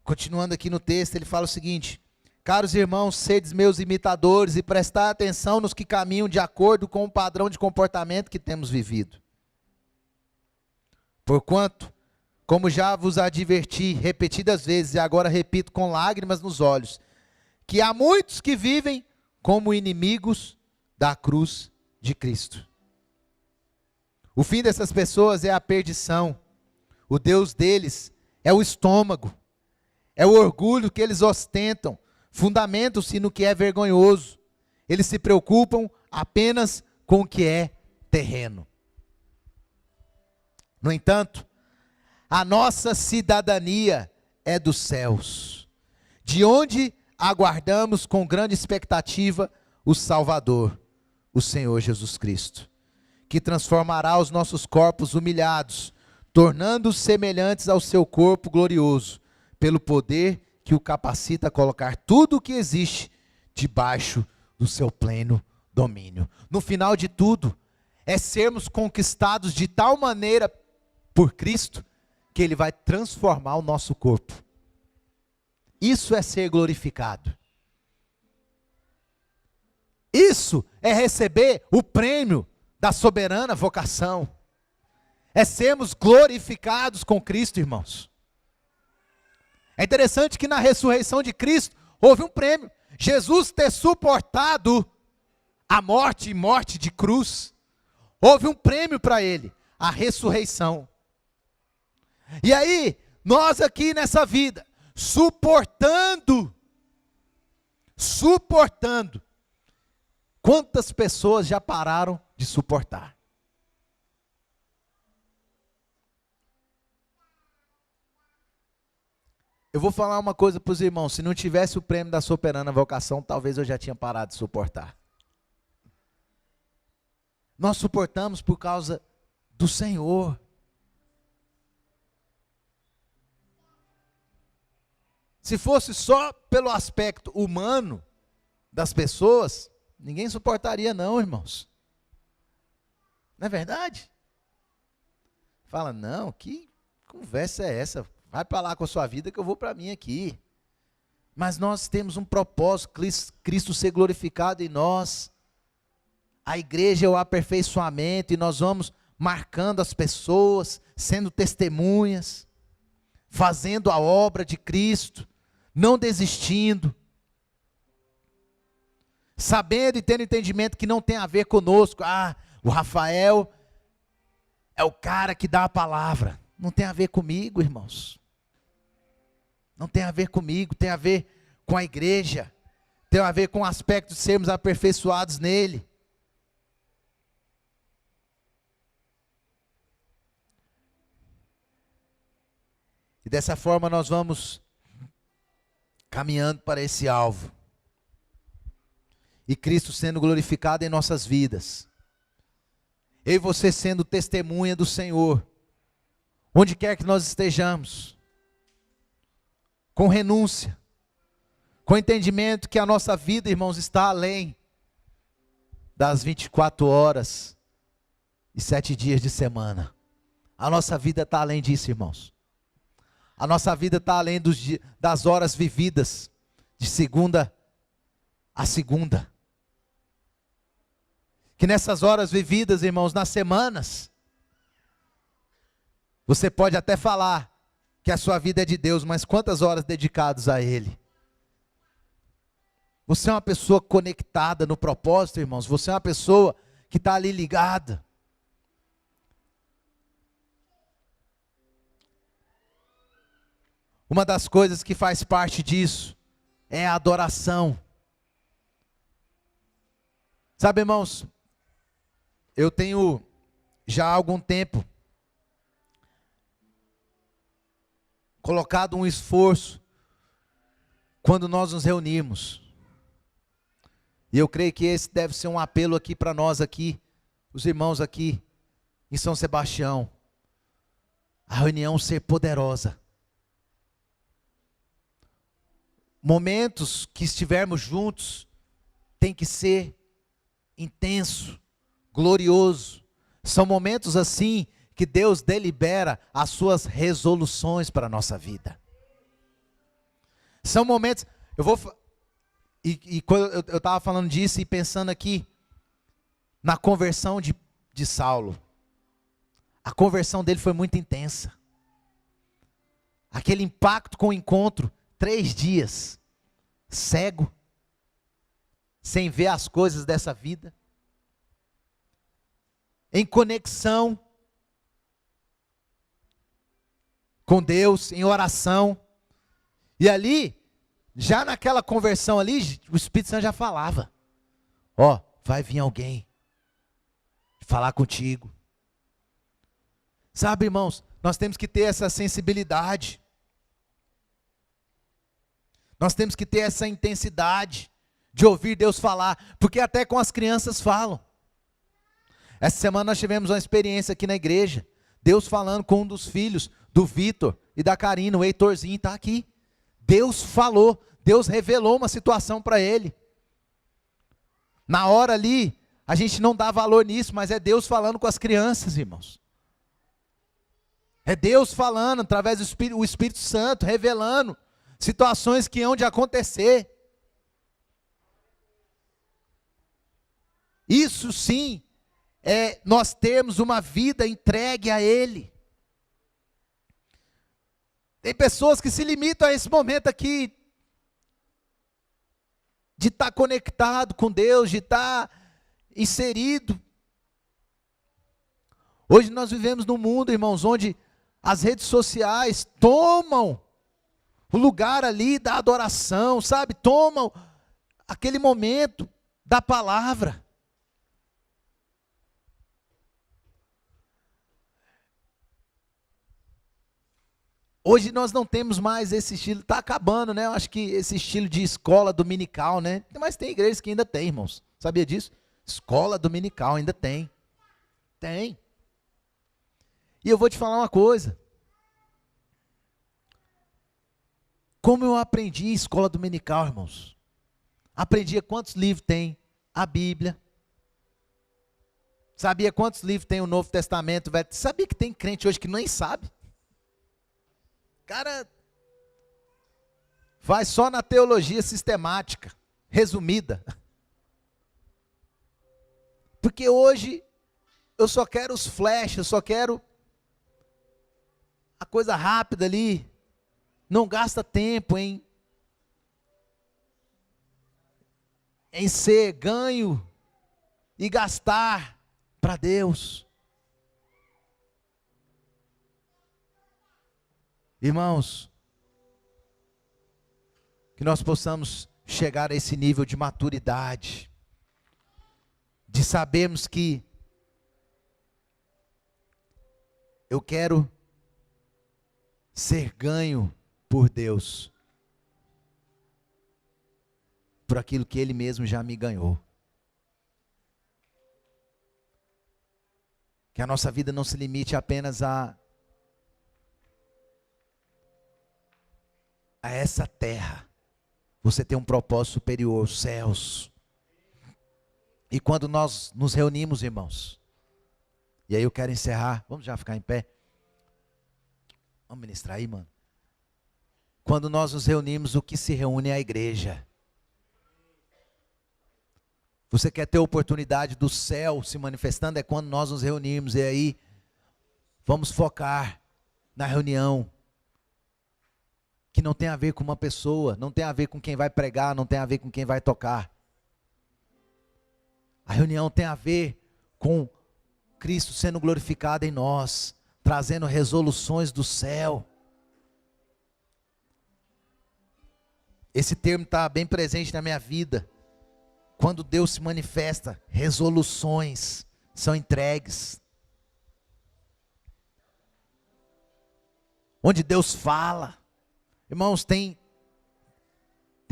Continuando aqui no texto, ele fala o seguinte: caros irmãos, sedes meus imitadores e prestai atenção nos que caminham de acordo com o padrão de comportamento que temos vivido. Porquanto, como já vos adverti repetidas vezes, e agora repito com lágrimas nos olhos, que há muitos que vivem como inimigos da cruz de Cristo. O fim dessas pessoas é a perdição. O Deus deles é o estômago. É o orgulho que eles ostentam. Fundamentam-se no que é vergonhoso. Eles se preocupam apenas com o que é terreno. No entanto, a nossa cidadania é dos céus, de onde aguardamos com grande expectativa o Salvador, o Senhor Jesus Cristo, que transformará os nossos corpos humilhados, tornando-os semelhantes ao seu corpo glorioso, pelo poder que o capacita a colocar tudo o que existe debaixo do seu pleno domínio. No final de tudo, é sermos conquistados de tal maneira por Cristo, que Ele vai transformar o nosso corpo. Isso é ser glorificado. Isso é receber o prêmio da soberana vocação. é sermos glorificados com Cristo, irmãos. É interessante que na ressurreição de Cristo houve um prêmio. Jesus ter suportado a morte e morte de cruz, houve um prêmio para ele, a ressurreição. E aí, nós aqui nessa vida, suportando, quantas pessoas já pararam de suportar? Eu vou falar uma coisa para os irmãos, se não tivesse o prêmio da Soberana Vocação, talvez eu já tinha parado de suportar. Nós suportamos por causa do Senhor. Se fosse só pelo aspecto humano das pessoas, ninguém suportaria não, irmãos. Não é verdade? Fala, não, que conversa é essa? Vai para lá com a sua vida que eu vou para mim aqui. Mas nós temos um propósito, Cristo ser glorificado em nós. A igreja é o aperfeiçoamento e nós vamos marcando as pessoas, sendo testemunhas, fazendo a obra de Cristo, não desistindo, sabendo e tendo entendimento que não tem a ver conosco. O Rafael é o cara que dá a palavra. Não tem a ver comigo, irmãos. Não tem a ver comigo, tem a ver com a igreja. Tem a ver com o aspecto de sermos aperfeiçoados nele. E dessa forma nós vamos caminhando para esse alvo. E Cristo sendo glorificado em nossas vidas. Eu e você sendo testemunha do Senhor. Onde quer que nós estejamos. Com renúncia. Com entendimento que a nossa vida, irmãos, está além das 24 horas e 7 dias de semana. A nossa vida está além disso, irmãos. A nossa vida está além das horas vividas, de segunda a segunda. Que nessas horas vividas, irmãos, nas semanas, você pode até falar que a sua vida é de Deus, mas quantas horas dedicadas a Ele? Você é uma pessoa conectada no propósito, irmãos. Você é uma pessoa que está ali ligada. Uma das coisas que faz parte disso é a adoração. Sabe, irmãos, eu tenho já há algum tempo colocado um esforço quando nós nos reunimos. E eu creio que esse deve ser um apelo aqui para nós aqui, os irmãos aqui em São Sebastião. A reunião ser poderosa. Momentos que estivermos juntos tem que ser intenso, glorioso. São momentos assim que Deus delibera as suas resoluções para a nossa vida. São momentos, quando eu estava falando disso e pensando aqui, na conversão de Saulo. A conversão dele foi muito intensa. Aquele impacto com o encontro, 3 dias, cego, sem ver as coisas dessa vida, em conexão com Deus, em oração. E ali, já naquela conversão ali, o Espírito Santo já falava, vai vir alguém falar contigo. Sabe, irmãos, nós temos que ter essa sensibilidade. Nós temos que ter essa intensidade de ouvir Deus falar, porque até com as crianças falam. Essa semana nós tivemos uma experiência aqui na igreja, Deus falando com um dos filhos do Vitor e da Karina, o Heitorzinho está aqui. Deus falou, Deus revelou uma situação para ele. Na hora ali, a gente não dá valor nisso, mas é Deus falando com as crianças, irmãos. É Deus falando através do Espírito Santo, revelando situações que hão de acontecer. Isso sim é nós termos uma vida entregue a Ele. Tem pessoas que se limitam a esse momento aqui, de estar conectado com Deus, de estar inserido. Hoje nós vivemos num mundo, irmãos, onde as redes sociais tomam o lugar ali da adoração, sabe? Tomam aquele momento da palavra. Hoje nós não temos mais esse estilo, está acabando, né? Eu acho que esse estilo de escola dominical, né? Mas tem igrejas que ainda tem, irmãos. Sabia disso? Escola dominical ainda tem. Tem. E eu vou te falar uma coisa. Como eu aprendi escola dominical, irmãos? Aprendi quantos livros tem a Bíblia. Sabia quantos livros tem o Novo Testamento, velho? Sabia que tem crente hoje que nem sabe? Cara, vai só na teologia sistemática, resumida. Porque hoje eu só quero os flash, eu só quero a coisa rápida ali. Não gasta tempo em ser ganho e gastar para Deus. Irmãos, que nós possamos chegar a esse nível de maturidade, de sabermos que eu quero ser ganho por Deus, por aquilo que Ele mesmo já me ganhou. Que a nossa vida não se limite apenas a essa terra. Você tem um propósito superior, os céus. E quando nós nos reunimos, irmãos, e aí eu quero encerrar, vamos já ficar em pé. Vamos ministrar aí, mano. Quando nós nos reunimos, o que se reúne é a igreja. Você quer ter a oportunidade do céu se manifestando, é quando nós nos reunimos, e aí vamos focar na reunião, que não tem a ver com uma pessoa, não tem a ver com quem vai pregar, não tem a ver com quem vai tocar. A reunião tem a ver com Cristo sendo glorificado em nós, trazendo resoluções do céu. Esse termo está bem presente na minha vida. Quando Deus se manifesta, resoluções são entregues. Onde Deus fala. Irmãos, tem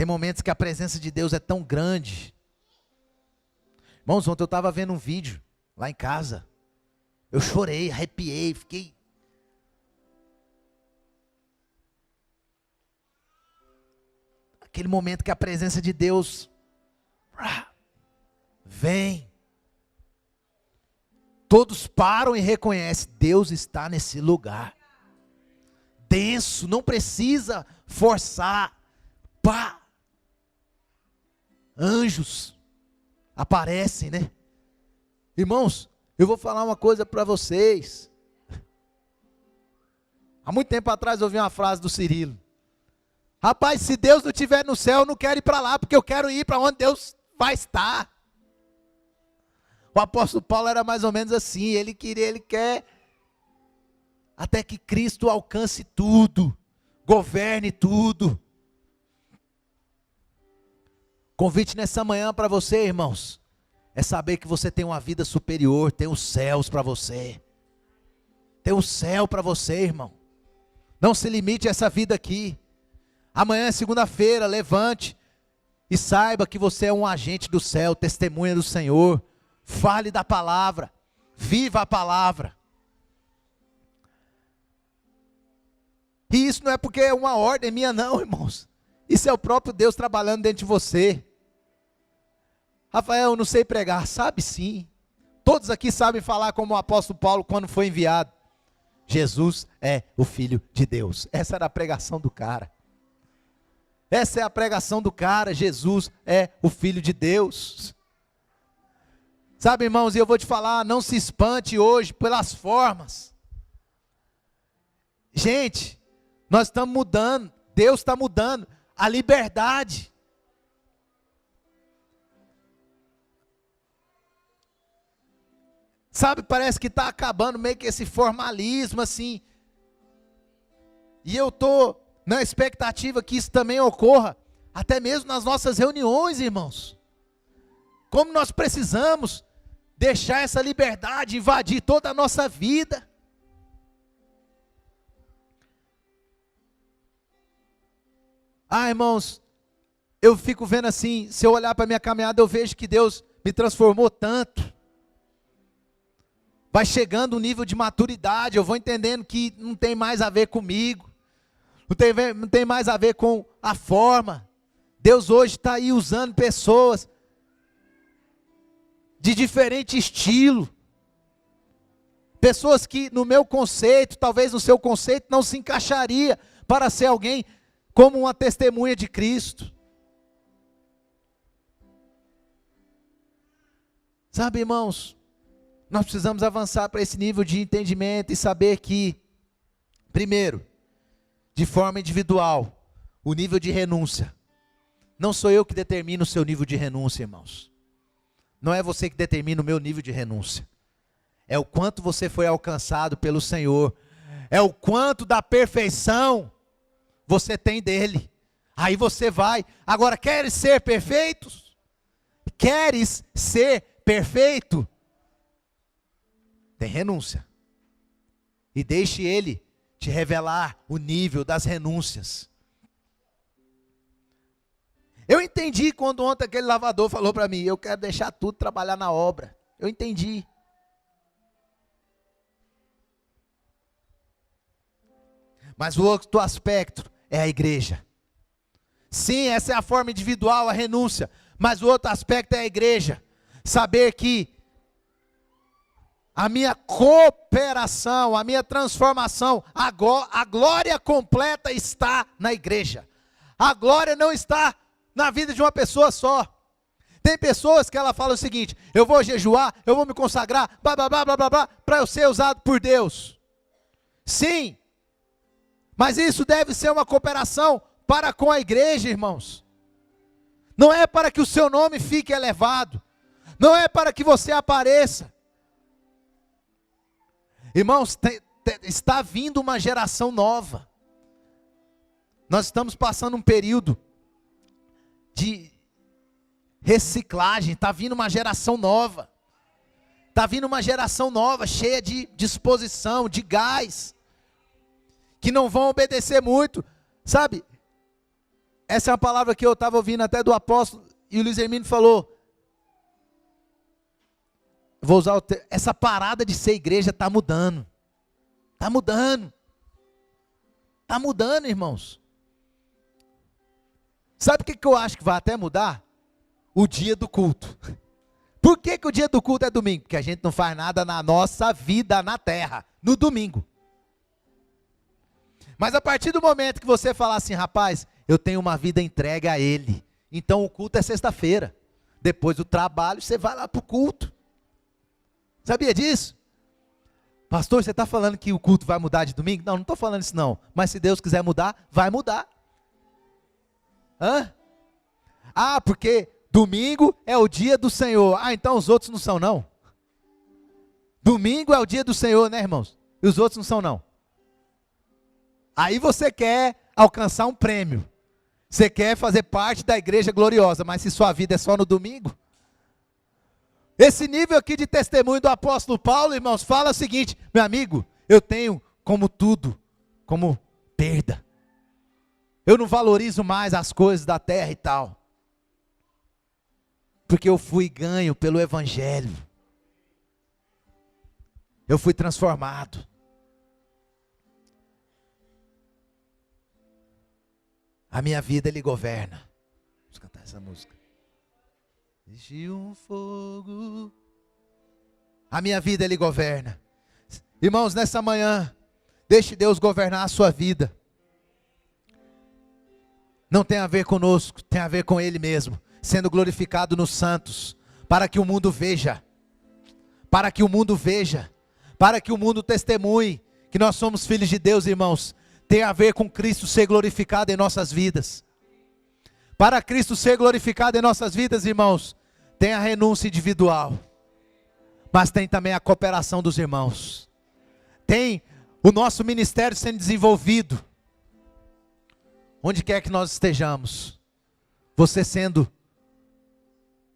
momentos que a presença de Deus é tão grande. Irmãos, ontem eu estava vendo um vídeo lá em casa. Eu chorei, arrepiei, fiquei... Aquele momento que a presença de Deus vem. Todos param e reconhecem, Deus está nesse lugar. Denso, não precisa forçar. Pá! Anjos aparecem, né? Irmãos, eu vou falar uma coisa para vocês. Há muito tempo atrás eu ouvi uma frase do Cirilo. Rapaz, se Deus não estiver no céu, eu não quero ir para lá, porque eu quero ir para onde Deus vai estar. O apóstolo Paulo era mais ou menos assim, ele quer até que Cristo alcance tudo, governe tudo. Convite nessa manhã para você, irmãos, é saber que você tem uma vida superior, tem os céus para você. Tem o céu para você, irmão. Não se limite a essa vida aqui. Amanhã é segunda-feira, levante e saiba que você é um agente do céu, testemunha do Senhor. Fale da palavra, viva a palavra. E isso não é porque é uma ordem minha não, irmãos. Isso é o próprio Deus trabalhando dentro de você. Rafael, eu não sei pregar. Sabe sim. Todos aqui sabem falar como o apóstolo Paulo quando foi enviado. Jesus é o Filho de Deus. Essa era a pregação do cara. Essa é a pregação do cara. Jesus é o Filho de Deus. Sabe, irmãos, e eu vou te falar, não se espante hoje pelas formas. Gente, nós estamos mudando, Deus está mudando a liberdade. Sabe, parece que está acabando meio que esse formalismo assim. E eu estou na expectativa que isso também ocorra, até mesmo nas nossas reuniões, irmãos. Como nós precisamos deixar essa liberdade invadir toda a nossa vida. Ah, irmãos, eu fico vendo assim, se eu olhar para a minha caminhada, eu vejo que Deus me transformou tanto. Vai chegando um nível de maturidade, eu vou entendendo que não tem mais a ver comigo, não tem mais a ver com a forma. Deus hoje está aí usando pessoas de diferente estilo, pessoas que no meu conceito, talvez no seu conceito, não se encaixaria para ser alguém como uma testemunha de Cristo. Sabe, irmãos, nós precisamos avançar para esse nível de entendimento e saber que, primeiro, de forma individual, o nível de renúncia. Não sou eu que determino o seu nível de renúncia, irmãos. Não é você que determina o meu nível de renúncia. É o quanto você foi alcançado pelo Senhor. É o quanto da perfeição você tem dele. Aí você vai. Agora, queres ser perfeitos? Queres ser perfeito? Tem renúncia. E deixe ele te revelar o nível das renúncias. Eu entendi quando ontem aquele lavador falou para mim, eu quero deixar tudo trabalhar na obra. Eu entendi. Mas o outro aspecto é a igreja. Sim, essa é a forma individual, a renúncia. Mas o outro aspecto é a igreja. Saber que a minha cooperação, a minha transformação, a glória completa está na igreja. A glória não está na vida de uma pessoa só. Tem pessoas que ela fala o seguinte, eu vou jejuar, eu vou me consagrar, blá blá blá blá blá, blá para eu ser usado por Deus. Sim, mas isso deve ser uma cooperação para com a igreja, irmãos. Não é para que o seu nome fique elevado, não é para que você apareça. Irmãos, está vindo uma geração nova. Nós estamos passando um período de reciclagem, está vindo uma geração nova. Está vindo uma geração nova, cheia de disposição, de gás, que não vão obedecer muito. Sabe, essa é uma palavra que eu estava ouvindo até do apóstolo, e o Luiz Hermínio falou, vou usar essa parada de ser igreja está mudando. Está mudando. Está mudando, irmãos. Sabe o que eu acho que vai até mudar? O dia do culto. Por que o dia do culto é domingo? Porque a gente não faz nada na nossa vida na terra, no domingo. Mas a partir do momento que você falar assim, rapaz, eu tenho uma vida entregue a Ele, então o culto é sexta-feira. Depois do trabalho, você vai lá para o culto. Sabia disso? Pastor, você está falando que o culto vai mudar de domingo? Não, não estou falando isso não. Mas se Deus quiser mudar, vai mudar. Hã? Ah, porque domingo é o dia do Senhor. Ah, então os outros não são não? Domingo é o dia do Senhor, né, irmãos? E os outros não são não. Aí você quer alcançar um prêmio. Você quer fazer parte da igreja gloriosa, mas se sua vida é só no domingo? Esse nível aqui de testemunho do apóstolo Paulo, irmãos, fala o seguinte, meu amigo, eu tenho como tudo, como perda. Eu não valorizo mais as coisas da terra e tal. Porque eu fui ganho pelo evangelho. Eu fui transformado. A minha vida Ele governa. Vamos cantar essa música. Existe um fogo. A minha vida Ele governa. Irmãos, nessa manhã, deixe Deus governar a sua vida. Não tem a ver conosco, tem a ver com Ele mesmo, sendo glorificado nos santos, para que o mundo veja para que o mundo veja, para que o mundo testemunhe que nós somos filhos de Deus, irmãos, tem a ver com Cristo ser glorificado em nossas vidas. Para Cristo ser glorificado em nossas vidas, irmãos, tem a renúncia individual, mas tem também a cooperação dos irmãos. Tem o nosso ministério sendo desenvolvido, onde quer que nós estejamos, você sendo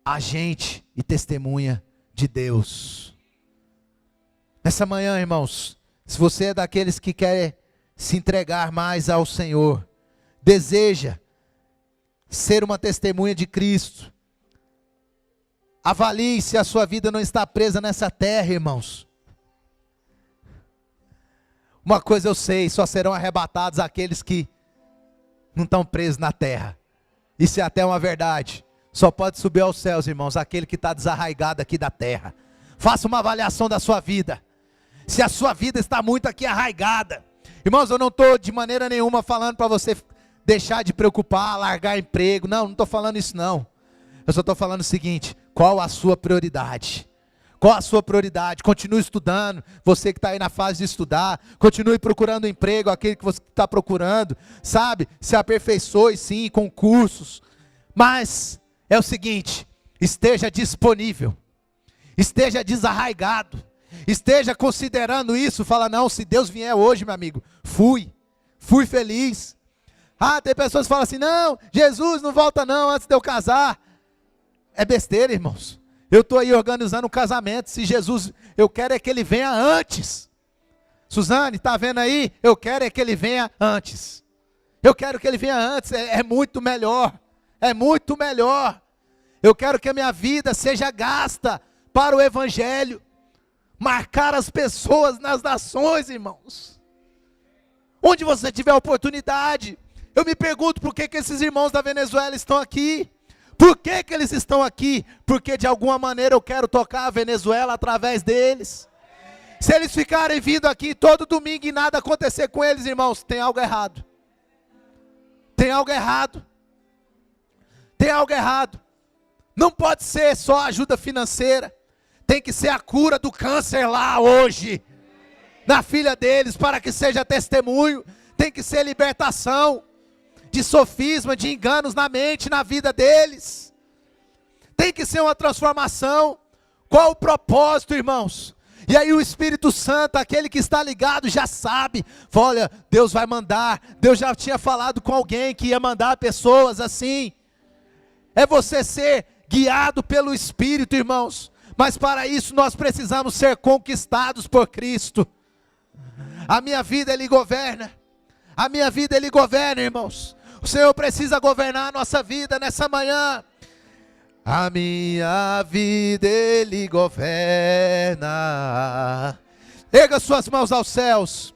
agente e testemunha de Deus. Nessa manhã, irmãos, se você é daqueles que quer se entregar mais ao Senhor, deseja ser uma testemunha de Cristo, avalie se a sua vida não está presa nessa terra, irmãos. Uma coisa eu sei, só serão arrebatados aqueles que não estão presos na terra. Isso é até uma verdade. Só pode subir aos céus, irmãos, aquele que está desarraigado aqui da terra. Faça uma avaliação da sua vida. Se a sua vida está muito aqui arraigada. Irmãos, eu não estou de maneira nenhuma falando para você deixar de preocupar, largar emprego. Não estou falando isso não. Eu só estou falando o seguinte: qual a sua prioridade? Qual a sua prioridade? Continue estudando, você que está aí na fase de estudar. Continue procurando emprego, aquele que você está procurando. Sabe, se aperfeiçoe sim, com cursos. Mas é o seguinte: esteja disponível. Esteja desarraigado. Esteja considerando isso. Fala, não, se Deus vier hoje, meu amigo, fui feliz. Tem pessoas que falam assim, não, Jesus não volta não, antes de eu casar. É besteira, irmãos. Eu estou aí organizando um casamento. Se Jesus, eu quero é que ele venha antes. Suzane, está vendo aí? Eu quero é que ele venha antes. Eu quero que ele venha antes, é muito melhor. É muito melhor. Eu quero que a minha vida seja gasta para o Evangelho. Marcar as pessoas nas nações, irmãos. Onde você tiver oportunidade. Eu me pergunto por que esses irmãos da Venezuela estão aqui. Por que eles estão aqui? Porque de alguma maneira eu quero tocar a Venezuela através deles. Se eles ficarem vindo aqui todo domingo e nada acontecer com eles, irmãos, tem algo errado. Tem algo errado. Tem algo errado. Não pode ser só ajuda financeira. Tem que ser a cura do câncer lá hoje, na filha deles, para que seja testemunho. Tem que ser libertação de sofisma, de enganos na mente, na vida deles. Tem que ser uma transformação. Qual o propósito, irmãos? E aí o Espírito Santo, aquele que está ligado, já sabe. Olha, Deus vai mandar. Deus já tinha falado com alguém que ia mandar pessoas assim. É você ser guiado pelo Espírito, irmãos. Mas para isso nós precisamos ser conquistados por Cristo. A minha vida Ele governa. A minha vida Ele governa, irmãos. O Senhor precisa governar a nossa vida nessa manhã. A minha vida Ele governa. Erga suas mãos aos céus.